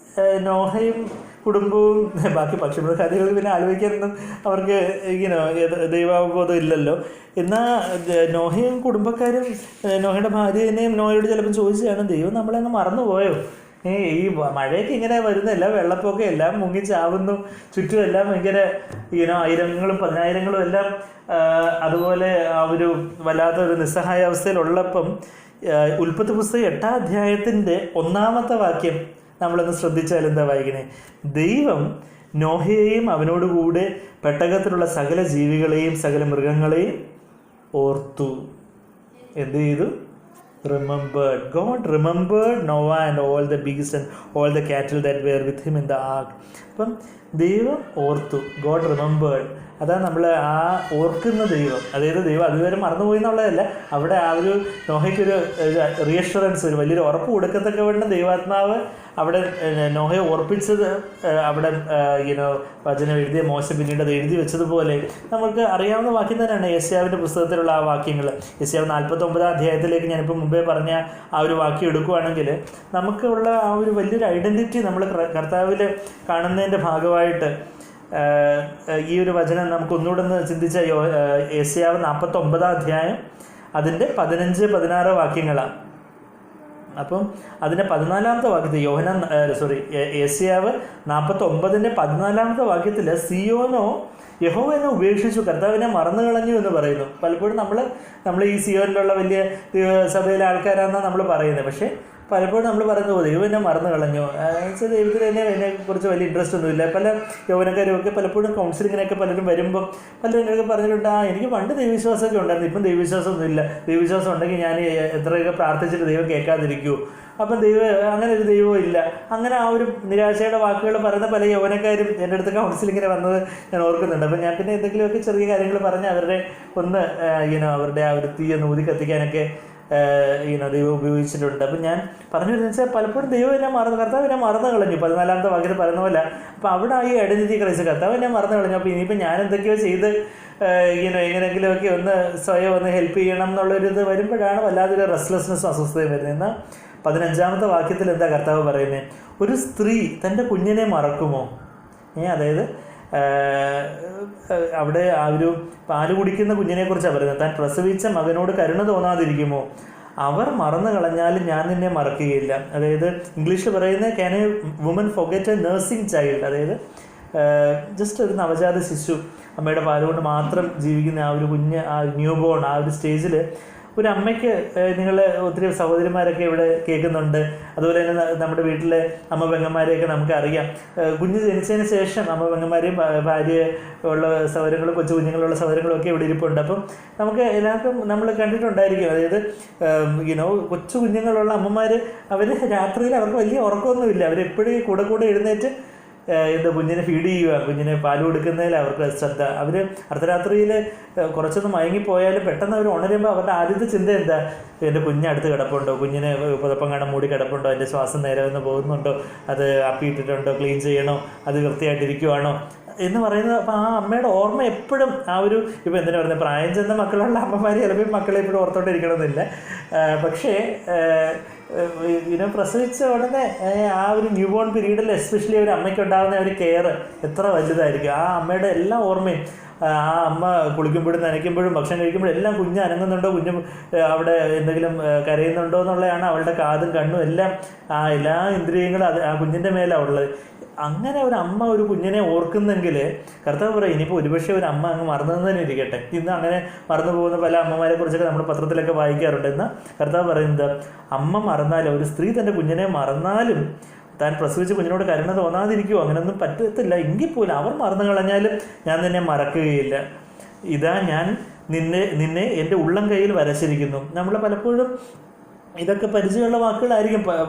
നോഹയും കുടുംബവും ബാക്കി പക്ഷിമൃഗാദികൾ പിന്നെ ആലോചിക്കാനൊന്നും അവർക്ക് ഇങ്ങനെ ദൈവാവബോധം ഇല്ലല്ലോ. എന്നാൽ നോഹയും കുടുംബക്കാരും നോഹയുടെ ഭാര്യനെയും നോഹയോട് ചിലപ്പം ചോദിച്ചാണ്, ദൈവം നമ്മളങ്ങ് മറന്നുപോയോ, ഈ മഴയൊക്കെ ഇങ്ങനെ വരുന്ന എല്ലാം വെള്ളപ്പൊക്കെ എല്ലാം മുങ്ങി ചാവുന്നു, ചുറ്റും എല്ലാം ഭയങ്കര ആയിരങ്ങളും 10,000ങ്ങളും എല്ലാം അതുപോലെ ആ ഒരു വല്ലാത്തൊരു നിസ്സഹായ അവസ്ഥയിലുള്ളപ്പം ഉൽപ്പത്തി പുസ്തകം 8ാം അധ്യായത്തിൻ്റെ 1ാമത്തെ വാക്യം നമ്മളൊന്ന് ശ്രദ്ധിച്ചാൽ എന്താ വായിക്കണേ, ദൈവം നോഹയെയും അവനോടുകൂടെ പെട്ടകത്തിലുള്ള സകല ജീവികളെയും സകല മൃഗങ്ങളെയും ഓർത്തു. എന്ത് ചെയ്തു? Remembered. God remembered Noah and all the beasts and all the cattle that were with him in the ark. അപ്പം ദൈവം ഓർത്തു, God remembered. അതാണ് നമ്മൾ ആ ഓർക്കുന്ന ദൈവം. അതായത് ദൈവം അതുവരെ മറന്നുപോയി എന്നുള്ളതല്ല, അവിടെ ആ ഒരു നോഹയ്ക്കൊരു റീഅഷുറൻസ്, ഒരു വലിയൊരു ഉറപ്പ് കൊടുക്കത്തക്ക വേണ്ട ദൈവാത്മാവ് അവിടെ നോഹയെ ഓർപ്പിച്ചത്. അവിടെ വചനം എഴുതിയ മോശം പിന്നീട് അത് എഴുതി വെച്ചതുപോലെ നമുക്ക് അറിയാവുന്ന വാക്യം തന്നെയാണ് യെശയ്യാവിൻ്റെ പുസ്തകത്തിലുള്ള ആ വാക്യങ്ങൾ. യെശയ്യാവ് 49ാം അധ്യായത്തിലേക്ക് ഞാനിപ്പോൾ മുമ്പേ പറഞ്ഞ ആ ഒരു വാക്യം എടുക്കുകയാണെങ്കിൽ നമുക്കുള്ള ആ ഒരു വലിയൊരു ഐഡൻറ്റിറ്റി നമ്മൾ കർത്താവിൽ കാണുന്നതിൻ്റെ ഭാഗമായിട്ട് ഈ ഒരു വചനം നമുക്ക് ഒന്നുകൂടെ ഒന്ന് ചിന്തിച്ച യെശയ്യാവ് 49ാം അധ്യായം അതിൻ്റെ 15-16 വാക്യങ്ങളാണ്. അപ്പം അതിൻ്റെ 14ാമത്തെ വാക്യത്തിൽ യെശയ്യാവ് 49ന്റെ 14ാമത്തെ വാക്യത്തിൽ സിയോനോ യഹോവനെ ഉപേക്ഷിച്ചു, കർത്താവിനെ മറന്നു കളഞ്ഞു എന്ന് പറയുന്നു. പലപ്പോഴും നമ്മൾ ഈ സിയോനിലുള്ള വലിയ സഭയിലെ ആൾക്കാരാണെന്നാണ് നമ്മൾ പറയുന്നത്. പക്ഷേ പലപ്പോഴും നമ്മൾ പറഞ്ഞു ദൈവം എന്നെ മറന്നു കളഞ്ഞു, വെച്ചാൽ ദൈവത്തിന് തന്നെ അതിനെക്കുറിച്ച് വലിയ ഇൻട്രസ്റ്റ് ഒന്നുമില്ല. പല യൗവനക്കാരുമൊക്കെ പലപ്പോഴും കൗൺസിലിങ്ങിനൊക്കെ പലരും വരുമ്പം പലരും എന്നൊക്കെ പറഞ്ഞിട്ടുണ്ട്, എനിക്ക് പണ്ട് ദൈവവിശ്വാസമൊക്കെ ഉണ്ടായിരുന്നു, ഇപ്പം ദൈവവിശ്വാസമൊന്നുമില്ല, ദൈവവിശ്വാസം ഉണ്ടെങ്കിൽ ഞാൻ എത്രയൊക്കെ പ്രാർത്ഥിച്ചിട്ട് ദൈവം കേൾക്കാതിരിക്കുമോ, അപ്പം അങ്ങനെ ഒരു ദൈവവും ഇല്ല. അങ്ങനെ ആ ഒരു നിരാശയുടെ വാക്കുകൾ പറയുന്ന പല യൗവനക്കാരും എൻ്റെ അടുത്ത് കൗൺസിലിങ്ങിന് വന്നത് ഞാൻ ഓർക്കുന്നുണ്ട്. അപ്പം ഞാൻ പിന്നെ എന്തെങ്കിലുമൊക്കെ ചെറിയ കാര്യങ്ങൾ പറഞ്ഞ് അവരുടെ ഒന്ന് അവരുടെ ആ ഒരു തീയൊന്ന് ഊതി കത്തിക്കാനൊക്കെ ദൈവം ഉപയോഗിച്ചിട്ടുണ്ട്. അപ്പം ഞാൻ പറഞ്ഞു വരുന്നത് വെച്ചാൽ പലപ്പോഴും ദൈവം എന്നെ കർത്താവ് എന്നെ മറന്നു കളഞ്ഞു, 14ാമത്തെ വാക്യത്തിൽ പറയുന്ന പോലെ. അപ്പോൾ അവിടെ ഈ ഐഡൻറ്റിറ്റി ക്രൈസ്റ്റ്, കർത്താവ് എന്നെ മറന്നു കളഞ്ഞു, അപ്പോൾ ഇനിയിപ്പോൾ ഞാൻ എന്തൊക്കെയോ ചെയ്ത് എങ്ങനെയെങ്കിലുമൊക്കെ ഒന്ന് സ്വയം ഒന്ന് ഹെൽപ്പ് ചെയ്യണം എന്നുള്ളൊരിത് വരുമ്പോഴാണ് വല്ലാതൊരു റെസ്റ്റ്ലെസ്നെസ്സും അസ്വസ്ഥതയും വരുന്നത്. എന്നാൽ 15ാമത്തെ വാക്യത്തിൽ എന്താ കർത്താവ് പറയുന്നത്? ഒരു സ്ത്രീ തൻ്റെ കുഞ്ഞിനെ മറക്കുമോ? അതായത് അവിടെ ആ ഒരു പാല് കുടിക്കുന്ന കുഞ്ഞിനെക്കുറിച്ചാണ് പറയുന്നത്. താൻ പ്രസവിച്ച മകനോട് കരുണ തോന്നാതിരിക്കുമോ? അവർ മറന്നു കളഞ്ഞാലും ഞാൻ നിന്നെ മറക്കുകയില്ല. അതായത് ഇംഗ്ലീഷിൽ പറയുന്നത് can a woman forget a nursing child? അതായത് ജസ്റ്റ് ഒരു നവജാത ശിശു അമ്മയുടെ പാലുകൊണ്ട് മാത്രം ജീവിക്കുന്ന ആ ഒരു കുഞ്ഞ്, ആ ന്യൂ ബോൺ, ആ ഒരു സ്റ്റേജിൽ ഒരു അമ്മയ്ക്ക് നിങ്ങൾ ഒത്തിരി സഹോദരിമാരൊക്കെ ഇവിടെ കേൾക്കുന്നുണ്ട്, അതുപോലെ തന്നെ നമ്മുടെ വീട്ടിലെ അമ്മ പെങ്ങന്മാരെയൊക്കെ നമുക്കറിയാം. കുഞ്ഞ് ജനിച്ചതിന് ശേഷം അമ്മ പെങ്ങന്മാരെയും ഭാര്യ ഉള്ള സഹോദരങ്ങളും കൊച്ചു കുഞ്ഞുങ്ങളുള്ള സഹോദരങ്ങളും ഒക്കെ ഇവിടെ ഇരിപ്പുണ്ട്. അപ്പം നമുക്ക് എല്ലാവർക്കും നമ്മൾ കണ്ടിട്ടുണ്ടായിരിക്കും, അതായത് കൊച്ചു കുഞ്ഞുങ്ങളുള്ള അമ്മമാർ അവർ രാത്രിയിൽ അവർക്ക് വലിയ ഉറക്കമൊന്നുമില്ല, അവരെപ്പോഴും കൂടെ എഴുന്നേറ്റ് കുഞ്ഞിനെ ഫീഡ് ചെയ്യുക, കുഞ്ഞിനെ പാൽ കൊടുക്കുന്നതിൽ അവർക്ക് ശ്രദ്ധ. അവർ അർദ്ധരാത്രിയിൽ കുറച്ചൊന്ന് മയങ്ങിപ്പോയാലും പെട്ടെന്ന് അവർ ഉണരുമ്പോൾ അവരുടെ ആദ്യത്തെ ചിന്ത എന്താ, എൻ്റെ കുഞ്ഞടുത്ത് കിടപ്പുണ്ടോ, കുഞ്ഞിനെ പുതപ്പം കാണാൻ മൂടി കിടപ്പുണ്ടോ, എൻ്റെ ശ്വാസം നേരെ വന്ന് പോകുന്നുണ്ടോ, അത് അപ്പിയിട്ടിട്ടുണ്ടോ, ക്ലീൻ ചെയ്യണോ, അത് വൃത്തിയായിട്ടിരിക്കുവാണോ എന്ന് പറയുന്നത്. അപ്പോൾ ആ അമ്മയുടെ ഓർമ്മ എപ്പോഴും ആ ഒരു, ഇപ്പോൾ എന്തിനാ പറയുന്നത്, പ്രായം ചെന്ന മക്കളുള്ള അമ്മമാർ ചിലപ്പോൾ മക്കളെ എപ്പോഴും ഓർത്തോണ്ടിരിക്കണമെന്നില്ല. പക്ഷേ പ്രസവിച്ച ഉടനെ ആ ഒരു ന്യൂ ബോൺ പീരീഡിൽ എസ്പെഷ്യലി ഒരു അമ്മയ്ക്ക് ഉണ്ടാകുന്ന ഒരു കെയർ എത്ര വലുതായിരിക്കും. ആ അമ്മയുടെ എല്ലാ ഓർമ്മയും, ആ അമ്മ കുളിക്കുമ്പോഴും നനയ്ക്കുമ്പോഴും ഭക്ഷണം കഴിക്കുമ്പോഴും എല്ലാം കുഞ്ഞ് അനങ്ങുന്നുണ്ടോ, കുഞ്ഞ് അവിടെ എന്തെങ്കിലും കരയുന്നുണ്ടോ എന്നുള്ളതാണ് അവളുടെ കാതും കണ്ണും എല്ലാം, ആ എല്ലാ ഇന്ദ്രിയങ്ങളും ആ കുഞ്ഞിൻ്റെ മേലാണ് ഉള്ളത്. അങ്ങനെ ഒരു അമ്മ ഒരു കുഞ്ഞിനെ ഓർക്കുന്നെങ്കിൽ കർത്താവ് പറയും, ഇനിയിപ്പോൾ ഒരുപക്ഷെ ഒരു അമ്മ അങ്ങ് മറന്നതെന്ന് ഇരിക്കട്ടെ, ഇന്ന് അങ്ങനെ മറന്നു പോകുന്ന പല അമ്മമാരെ കുറിച്ചൊക്കെ നമ്മൾ പത്രത്തിലൊക്കെ വായിക്കാറുണ്ട്. എന്നാൽ കർത്താവ് പറയുന്നത്, അമ്മ മറന്നാലും, ഒരു സ്ത്രീ തൻ്റെ കുഞ്ഞിനെ മറന്നാലും താൻ പ്രസവിച്ച കുഞ്ഞിനോട് കരുണ തോന്നാതിരിക്കുമോ? അങ്ങനെയൊന്നും പറ്റത്തില്ല. എങ്കിൽ പോലും അവർ മറന്നു കളഞ്ഞാലും ഞാൻ നിന്നെ മറക്കുകയില്ല. ഇതാ ഞാൻ നിന്നെ എൻ്റെ ഉള്ളം കയ്യിൽ വരച്ചിരിക്കുന്നു. നമ്മൾ പലപ്പോഴും ഇതൊക്കെ പരിചയമുള്ള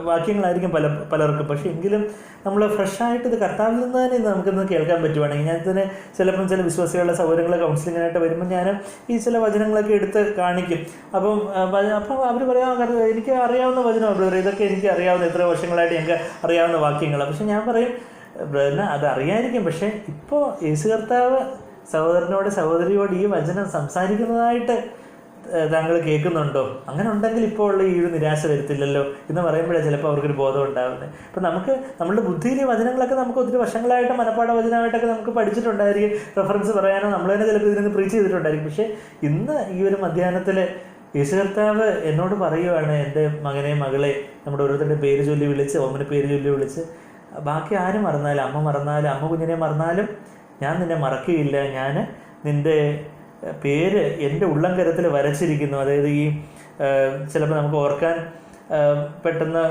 വാക്യങ്ങളായിരിക്കും പലർക്കും. പക്ഷേ എങ്കിലും നമ്മൾ ഫ്രഷായിട്ട് ഇത് കർത്താവിൽ നിന്ന് തന്നെ നമുക്കിന്ന് കേൾക്കാൻ പറ്റുവാണെങ്കിൽ, ഞാൻ തന്നെ ചിലപ്പം ചില വിശ്വാസികളുടെ സൗകര്യങ്ങളെ കൗൺസിലിങ്ങിനായിട്ട് വരുമ്പോൾ ഞാൻ ഈ ചില വചനങ്ങളൊക്കെ എടുത്ത് കാണിക്കും. അപ്പം അവർ പറയാം, എനിക്ക് അറിയാവുന്ന വചനം, ഇതൊക്കെ എനിക്ക് അറിയാവുന്ന, എത്ര വർഷങ്ങളായിട്ട് ഞങ്ങൾക്ക് അറിയാവുന്ന വാക്യങ്ങളാണ്. പക്ഷെ ഞാൻ പറയും, അത് അറിയായിരിക്കും, പക്ഷേ ഇപ്പോൾ യേശു കർത്താവ് സഹോദരിയോട് ഈ വചനം സംസാരിക്കുന്നതായിട്ട് താങ്കൾ കേൾക്കുന്നുണ്ടോ? അങ്ങനെ ഉണ്ടെങ്കിൽ ഇപ്പോൾ ഉള്ള ഈ ഒരു നിരാശ വരത്തില്ലല്ലോ എന്ന് പറയുമ്പോഴേ ചിലപ്പോൾ അവർക്കൊരു ബോധം ഉണ്ടാകുന്നത്. അപ്പം നമുക്ക് നമ്മളുടെ ബുദ്ധിയിൽ ഈ വചനങ്ങളൊക്കെ നമുക്ക് ഒത്തിരി വർഷങ്ങളായിട്ട് മനപ്പാഠ വചനമായിട്ടൊക്കെ നമുക്ക് പഠിച്ചിട്ടുണ്ടായിരിക്കും, റെഫറൻസ് പറയാനോ നമ്മൾ തന്നെ ചിലപ്പോൾ ഇതിനൊന്ന് പ്രീച്ച് ചെയ്തിട്ടുണ്ടായിരിക്കും. പക്ഷേ ഇന്ന് ഈ ഒരു മധ്യാഹ്നത്തിൽ യേശു കർത്താവ് എന്നോട് പറയുവാണ്, എൻ്റെ മകനെ മകളെ, നമ്മുടെ ഓരോരുത്തരുടെ പേര് ചൊല്ലി വിളിച്ച്, ഓമന പേര് ചൊല്ലി വിളിച്ച്, ബാക്കി ആരും മറന്നാലും, അമ്മ മറന്നാലും, അമ്മ കുഞ്ഞിനെ മറന്നാലും ഞാൻ നിന്നെ മറക്കുകയില്ല, ഞാൻ നിൻ്റെ പേര് എൻ്റെ ഉള്ളം കരത്തിൽ വരച്ചിരിക്കുന്നു. അതായത് ഈ ചിലപ്പോൾ നമുക്ക് പെട്ടെന്ന്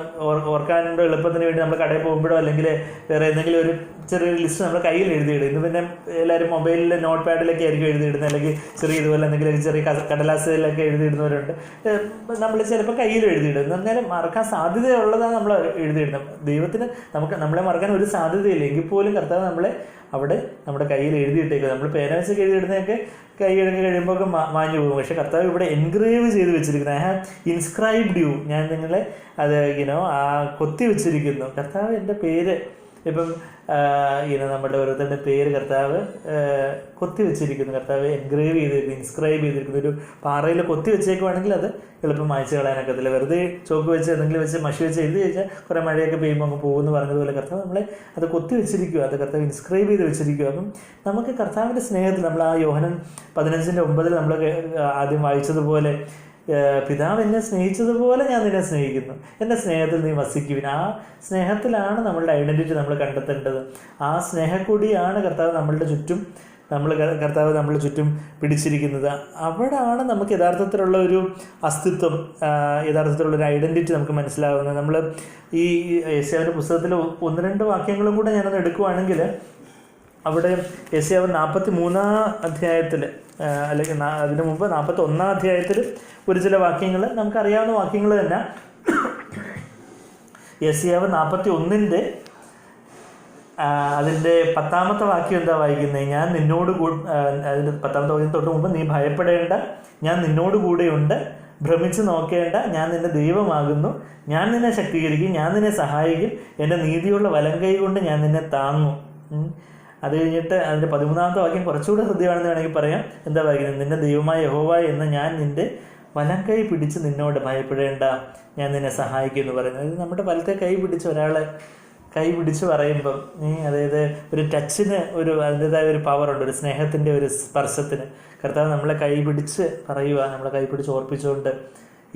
ഓർക്കാനുള്ള എളുപ്പത്തിന് വേണ്ടി നമ്മൾ കടയിൽ പോകുമ്പോഴോ അല്ലെങ്കിൽ വേറെ എന്തെങ്കിലും ഒരു ചെറിയൊരു ലിസ്റ്റ് നമ്മൾ കയ്യിൽ എഴുതിയിടും. ഇന്ന് പിന്നെ എല്ലാവരും മൊബൈലിൽ നോട്ട് പാഡിലൊക്കെ ആയിരിക്കും എഴുതിയിടുന്നത്, അല്ലെങ്കിൽ ചെറിയ ഇതുപോലെ എന്തെങ്കിലും ചെറിയ കടലാസിലൊക്കെ എഴുതിയിടുന്നവരുണ്ട്. നമ്മൾ ചിലപ്പോൾ കയ്യിൽ എഴുതിയിടും. എന്ന് പറഞ്ഞാൽ മറക്കാൻ സാധ്യതയുള്ളതാണ് നമ്മൾ എഴുതിയിടുന്നത്. ദൈവത്തിന് നമ്മളെ മറക്കാൻ ഒരു സാധ്യതയില്ല. എങ്കിൽ പോലും കർത്താവ് നമ്മളെ അവിടെ നമ്മുടെ കയ്യിൽ എഴുതിയിട്ടേക്കും. നമ്മൾ പേന വെച്ചൊക്കെ എഴുതിയിടുന്നതൊക്കെ കൈ കഴുകി കഴിയുമ്പോൾ ഒക്കെ മാഞ്ഞു പോകും. പക്ഷേ കർത്താവ് ഇവിടെ എൻഗ്രേവ് ചെയ്ത് വെച്ചിരിക്കുന്നു. ഐ ഹാവ് ഇൻസ്ക്രൈബ്ഡ് യു, ഞാൻ നിങ്ങളെ അത് കൊത്തി വെച്ചിരിക്കുന്നു. കർത്താവ് എൻ്റെ പേര് ഇപ്പം നമ്മുടെ ഓരോരുത്തരുടെ പേര് കർത്താവ് കൊത്തി വെച്ചിരിക്കുന്നു. കർത്താവ് എൻഗ്രേവ് ചെയ്തിരിക്കുന്നു, ഇൻസ്ക്രൈബ് ചെയ്തിരിക്കുന്നു. ഒരു പാറയിൽ കൊത്തി വെച്ചേക്കുവാണെങ്കിൽ അത് എളുപ്പം മായ്ച്ച് കളയാനൊക്കെ അതില്ല. വെറുതെ ചോക്ക് വെച്ച് എന്തെങ്കിലും വെച്ച് മഷി വെച്ച് എഴുതി വെച്ചാൽ കുറേ മഴയൊക്കെ പെയ്യുമ്പോൾ അങ്ങ് പോകുമെന്ന് പറഞ്ഞതുപോലെ കർത്താവ് നമ്മളെ അത് കൊത്തി വെച്ചിരിക്കുക, അത് കർത്താവ് ഇൻസ്ക്രൈബ് ചെയ്ത് വെച്ചിരിക്കുക. അപ്പം നമുക്ക് കർത്താവിൻ്റെ സ്നേഹത്തിൽ, നമ്മൾ ആ യോഹന്നാൻ 15:9 നമ്മൾ ആദ്യം വായിച്ചതുപോലെ, പിതാവ് എന്നെ സ്നേഹിച്ചതുപോലെ ഞാൻ നിന്നെ സ്നേഹിക്കുന്നു, എൻ്റെ സ്നേഹത്തിൽ നീ വസിക്കുവിൻ. ആ സ്നേഹത്തിലാണ് നമ്മളുടെ ഐഡൻറ്റിറ്റി നമ്മൾ കണ്ടെത്തേണ്ടത്. ആ സ്നേഹക്കൂടിയാണ് കർത്താവ് നമ്മളുടെ ചുറ്റും പിടിച്ചിരിക്കുന്നത്. അവിടെയാണ് നമുക്ക് യഥാർത്ഥത്തിലുള്ള ഒരു അസ്തിത്വം, യഥാർത്ഥത്തിലുള്ളൊരു ഐഡൻറ്റിറ്റി നമുക്ക് മനസ്സിലാകുന്നത്. നമ്മൾ ഈ യെശയ്യാവിൻ്റെ പുസ്തകത്തിൽ 1-2 വാക്യങ്ങളും കൂടെ ഞാനൊന്ന് എടുക്കുവാണെങ്കിൽ, അവിടെ യെശയ്യാവ് 43-ാം അധ്യായത്തിൽ, അല്ലെങ്കിൽ അതിനു മുമ്പ് 41-ാം അധ്യായത്തിൽ ഒരു ചില വാക്യങ്ങൾ, നമുക്കറിയാവുന്ന വാക്യങ്ങൾ തന്നെ. യെശയ്യാവ് 41-ന്റെ അതിൻ്റെ 10-ാമത്തെ വാക്യം എന്താ വായിക്കുന്നത്? ഞാൻ നിന്നോട് അതിൻ്റെ 10-ാമത്തെ വാക്യം തൊട്ട് മുമ്പ്, നീ ഭയപ്പെടേണ്ട, ഞാൻ നിന്നോട് കൂടെയുണ്ട്, ഭ്രമിച്ച് നോക്കേണ്ട, ഞാൻ നിന്റെ ദൈവമാകുന്നു, ഞാൻ നിന്നെ ശക്തീകരിക്കും, ഞാൻ നിന്നെ സഹായിക്കും, എൻ്റെ നീതിയുള്ള വലങ്കൈ കൊണ്ട് ഞാൻ നിന്നെ താങ്ങും. അത് കഴിഞ്ഞിട്ട് അതിൻ്റെ 13-ാമത്തെ വാക്യം കുറച്ചുകൂടെ ഹൃദയമാണെന്ന് വേണമെങ്കിൽ പറയാം. എന്താ വായിക്കുന്നത്? നിന്റെ ദൈവമായ യഹോവ എന്ന ഞാൻ നിന്റെ വലങ്കൈ പിടിച്ച് നിന്നോട് ഭയപ്പെടേണ്ട, ഞാൻ നിന്നെ സഹായിക്കും എന്ന് പറയുന്നത്. അതായത് നമ്മുടെ വലത്തെ കൈ പിടിച്ച് ഒരാളെ കൈ പിടിച്ച് പറയുമ്പം, അതായത് ഒരു ടച്ചിന് അതിൻ്റെതായ ഒരു പവറുണ്ട്, ഒരു സ്നേഹത്തിൻ്റെ ഒരു സ്പർശത്തിന്. കർത്താവ് നമ്മളെ കൈ പിടിച്ച് പറയുക, നമ്മളെ കൈ പിടിച്ച് ഓർപ്പിച്ചുകൊണ്ട്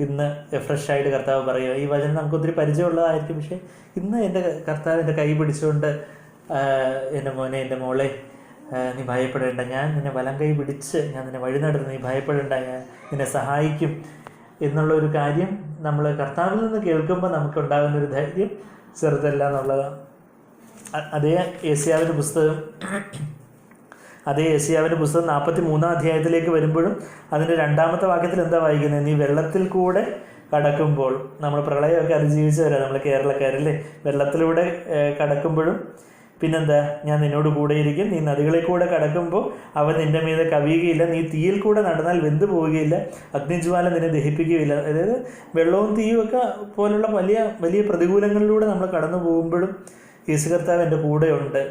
ഇന്ന് ഫ്രഷായിട്ട് കർത്താവ് പറയുക. ഈ വചനം നമുക്ക് ഒത്തിരി പരിചയമുള്ളതായിരിക്കും, പക്ഷേ ഇന്ന് എൻ്റെ കർത്താവിൻ്റെ കൈ പിടിച്ചുകൊണ്ട്, എൻ്റെ മോനെ, എൻ്റെ മോളെ, നീ ഭയപ്പെടേണ്ട, ഞാൻ നിന്നെ വലം കൈ പിടിച്ച് ഞാൻ നിന്നെ വഴി നടത്തുന്നു, നീ ഭയപ്പെടേണ്ട, ഞാൻ നിന്നെ സഹായിക്കും എന്നുള്ള ഒരു കാര്യം നമ്മൾ കർത്താവിൽ നിന്ന് കേൾക്കുമ്പോൾ നമുക്കുണ്ടാകുന്നൊരു ധൈര്യം ചെറുതല്ല എന്നുള്ളതാണ്. അതേ യെശയ്യാവിൻ്റെ പുസ്തകം 43-ാം അധ്യായത്തിലേക്ക് വരുമ്പോഴും അതിൻ്റെ 2-ാമത്തെ വാക്യത്തിൽ എന്താ വായിക്കുന്നത്? നീ വെള്ളത്തിൽ കൂടെ കടക്കുമ്പോൾ, നമ്മൾ പ്രളയമൊക്കെ അതിജീവിച്ചവരാ നമ്മൾ കേരളക്കാരല്ലേ, വെള്ളത്തിലൂടെ കടക്കുമ്പോഴും പിന്നെന്താ, ഞാൻ നിന്നോട് കൂടെയിരിക്കും. നീ നദികളിൽ കൂടെ കടക്കുമ്പോൾ അവ നിന്റെ മീതെ കവിയുകയില്ല. നീ തീയിൽ കൂടെ നടന്നാൽ വെന്തു പോവുകയില്ല. അഗ്നിജ്വാല നിന്നെ ദഹിപ്പിക്കുകയില്ല. അതായത് വെള്ളവും തീയും ഒക്കെ പോലുള്ള വലിയ വലിയ പ്രതികൂലങ്ങളിലൂടെ നമ്മൾ കടന്നു പോകുമ്പോഴും യേശു കർത്താവ് എൻ്റെ കൂടെയുണ്ട്.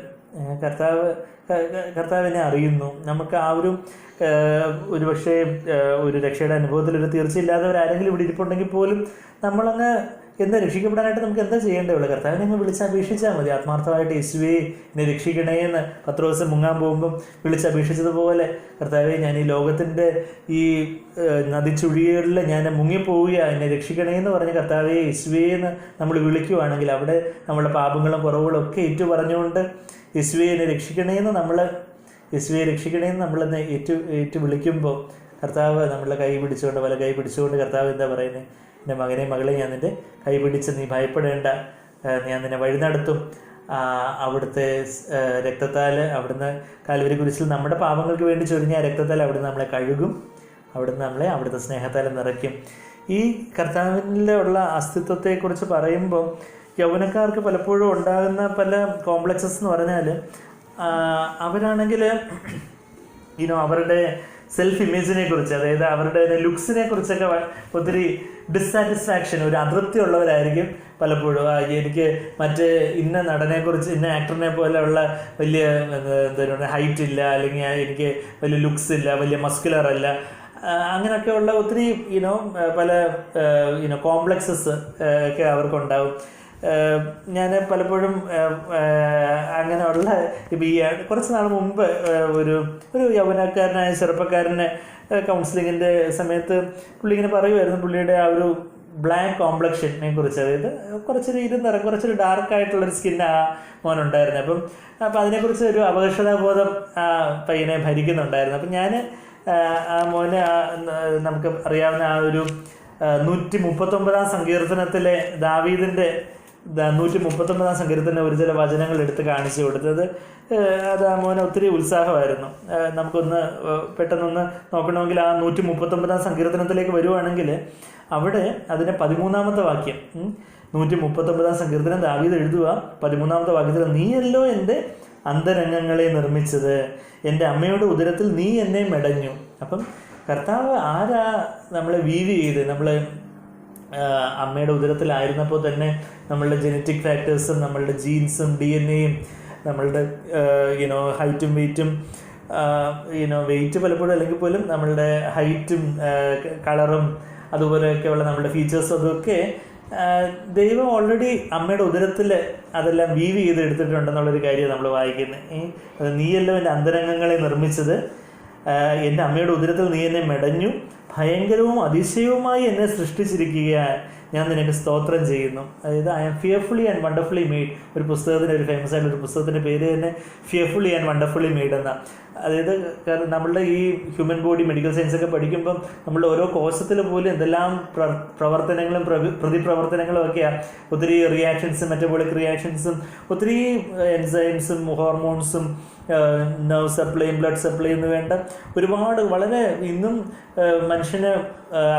കർത്താവ് എന്നെ അറിയുന്നു. നമുക്ക് ആ ഒരു പക്ഷേ ഒരു രക്ഷയുടെ അനുഭവത്തിൽ ഒരു തീർച്ചയില്ലാത്തവരാരെങ്കിലും ഇവിടെ ഇരിപ്പുണ്ടെങ്കിൽ പോലും നമ്മളങ്ങ് എന്താ രക്ഷിക്കപ്പെടാനായിട്ട് നമുക്ക് എന്താ ചെയ്യേണ്ടതുള്ളൂ? കർത്താവിനെ അങ്ങ് വിളിച്ചപേക്ഷിച്ചാൽ മതി. ആത്മാർത്ഥമായിട്ട് യേശുവേ എന്നെ രക്ഷിക്കണേ എന്ന് പത്രോസ് മുങ്ങാൻ പോകുമ്പം വിളിച്ചപേക്ഷിച്ചതുപോലെ, കർത്താവെ ഞാൻ ഈ ലോകത്തിൻ്റെ ഈ നദിച്ചുഴികളിൽ ഞാൻ മുങ്ങിപ്പോവുക, എന്നെ രക്ഷിക്കണേ എന്ന് പറഞ്ഞ് കർത്താവെ യേശുവേ എന്ന് നമ്മൾ വിളിക്കുവാണെങ്കിൽ അവിടെ നമ്മുടെ പാപങ്ങളും കുറവുകളും ഒക്കെ ഏറ്റു പറഞ്ഞുകൊണ്ട് യേശുവെ എന്നെ രക്ഷിക്കണേന്ന് നമ്മളെന്ന് ഏറ്റു വിളിക്കുമ്പോൾ കർത്താവ് നമ്മളെ കൈ പിടിച്ചുകൊണ്ട് വല കൈ പിടിച്ചുകൊണ്ട് കർത്താവ് എന്താ പറയുന്നത്? എൻ്റെ മകനെ മകളെ, ഞാൻ നിൻ്റെ കൈ പിടിച്ച്, നീ ഭയപ്പെടേണ്ട, ഞാൻ നിന്നെ വഴി നടത്തും. അവിടുത്തെ രക്തത്താൽ, അവിടുന്ന് കാൽവരി കുരിശിൽ നമ്മുടെ പാപങ്ങൾക്ക് വേണ്ടി ചൊരിഞ്ഞ രക്തത്താൽ അവിടുന്ന് നമ്മളെ കഴുകും, അവിടുന്ന് നമ്മളെ അവിടുത്തെ സ്നേഹത്താൽ നിറയ്ക്കും. ഈ കർത്താവിലുള്ള അസ്തിത്വത്തെക്കുറിച്ച് പറയുമ്പോൾ യൗവനക്കാർക്ക് പലപ്പോഴും ഉണ്ടാകുന്ന പല കോംപ്ലക്സസ് എന്ന് പറഞ്ഞാൽ, അവരാണെങ്കിൽ അവരുടെ സെൽഫ് ഇമേജിനെ കുറിച്ച്, അതായത് അവരുടെ ലുക്സിനെ കുറിച്ചൊക്കെ ഒത്തിരി ഡിസ്സാറ്റിസ്ഫാക്ഷൻ, ഒരു അതൃപ്തി ഉള്ളവരായിരിക്കും പലപ്പോഴും. എനിക്ക് മറ്റ് ഇന്ന നടനെക്കുറിച്ച്, ഇന്ന ആക്ടറിനെ പോലെയുള്ള വലിയ ഹൈറ്റ് ഇല്ല, അല്ലെങ്കിൽ എനിക്ക് വലിയ ലുക്സ് ഇല്ല, വലിയ മസ്കുലർ അല്ല, അങ്ങനെയൊക്കെയുള്ള ഒത്തിരി പല കോംപ്ലക്സസ് ഒക്കെ അവർക്കുണ്ടാവും. ഞാൻ പലപ്പോഴും അങ്ങനെയുള്ള ഇപ്പം ഈ കുറച്ച് നാൾ മുമ്പ് ഒരു യൗവനക്കാരനായ ചെറുപ്പക്കാരനെ കൗൺസിലിങ്ങിൻ്റെ സമയത്ത് പുള്ളി ഇങ്ങനെ പറയുമായിരുന്നു, പുള്ളിയുടെ ആ ഒരു ബ്ലാക്ക് കോംപ്ലക്ഷനെ കുറിച്ച്. അതായത് കുറച്ചൊരു ഡാർക്കായിട്ടുള്ളൊരു സ്കിൻ ആ മോനുണ്ടായിരുന്നു. അപ്പം അതിനെക്കുറിച്ച് ഒരു അപകർഷതാബോധം ആ പയ്യനെ ഭരിക്കുന്നുണ്ടായിരുന്നു. അപ്പം ഞാൻ ആ മോനെ നമുക്ക് അറിയാവുന്ന ആ ഒരു 139-ാം സങ്കീർത്തനത്തിലെ ദാവീദിൻ്റെ 139-ാം സങ്കീർത്തനം ഒരു ചില വചനങ്ങൾ എടുത്ത് കാണിച്ചു കൊടുത്തത്. അത് ആ മോനെ ഒത്തിരി ഉത്സാഹമായിരുന്നു. നമുക്കൊന്ന് പെട്ടെന്നൊന്ന് നോക്കണമെങ്കിൽ ആ 139-ാം സങ്കീർത്തനത്തിലേക്ക് വരുവാണെങ്കിൽ അവിടെ അതിൻ്റെ 13-ാമത്തെ വാക്യം, 139-ാം സങ്കീർത്തനം ദാവീദ് എഴുതുക 13-ാമത്തെ വാക്യത്തിൽ, നീയല്ലോ എൻ്റെ അന്തരംഗങ്ങളെ നിർമ്മിച്ചത്, എൻ്റെ അമ്മയുടെ ഉദരത്തിൽ നീ എന്നെ മെടഞ്ഞു. അപ്പം കർത്താവ് ആരാ നമ്മളെ വീവ് ചെയ്ത്, നമ്മളെ അമ്മയുടെ ഉദരത്തിലായിരുന്നപ്പോൾ തന്നെ നമ്മളുടെ ജനറ്റിക് ഫാക്ടേഴ്സും നമ്മളുടെ ജീൻസും DNA-യും നമ്മളുടെ ഹൈറ്റും വെയ്റ്റും വെയ്റ്റ് പലപ്പോഴും അല്ലെങ്കിൽ പോലും നമ്മളുടെ ഹൈറ്റും കളറും അതുപോലെയൊക്കെയുള്ള നമ്മളുടെ ഫീച്ചേഴ്സും അതൊക്കെ ദൈവം ഓൾറെഡി അമ്മയുടെ ഉദരത്തിൽ അതെല്ലാം വീവ് ചെയ്ത് എടുത്തിട്ടുണ്ടെന്നുള്ളൊരു കാര്യം നമ്മൾ വായിക്കുന്നത്. അത് നീയല്ലോ എൻ്റെ അന്തരംഗങ്ങളെ നിർമ്മിച്ചത്, എൻ്റെ അമ്മയുടെ ഉദരത്തിൽ നീ എന്നെ മെടഞ്ഞു, ഭയങ്കരവും അതിശയവുമായി എന്നെ സൃഷ്ടിച്ചിരിക്കുകയാൽ ഞാൻ നിനക്ക് സ്തോത്രം ചെയ്യുന്നു. അതായത് I am fearfully and wonderfully made. ഒരു പുസ്തകത്തിൻ്റെ ഒരു ഫേമസ് ആയിട്ടുള്ള ഒരു പുസ്തകത്തിൻ്റെ പേര് തന്നെ ഫിയർഫുള്ളി ആൻഡ് വണ്ടർഫുള്ളി മെയ്ഡ് എന്ന. അതായത് നമ്മളുടെ ഈ ഹ്യൂമൻ ബോഡി മെഡിക്കൽ സയൻസ് ഒക്കെ പഠിക്കുമ്പം നമ്മളുടെ ഓരോ കോശത്തിൽ പോലും എന്തെല്ലാം പ്രവർത്തനങ്ങളും പ്രതിപ്രവർത്തനങ്ങളും ഒക്കെയാണ്. ഒത്തിരി റിയാക്ഷൻസും മെറ്റബോളിക് റിയാക്ഷൻസും ഒത്തിരി എൻസൈംസും ഹോർമോൺസും നെർവ് സപ്ലൈയും ബ്ലഡ് സപ്ലൈ എന്ന് വേണ്ട ഒരുപാട് വളരെ ഇന്നും മനുഷ്യന്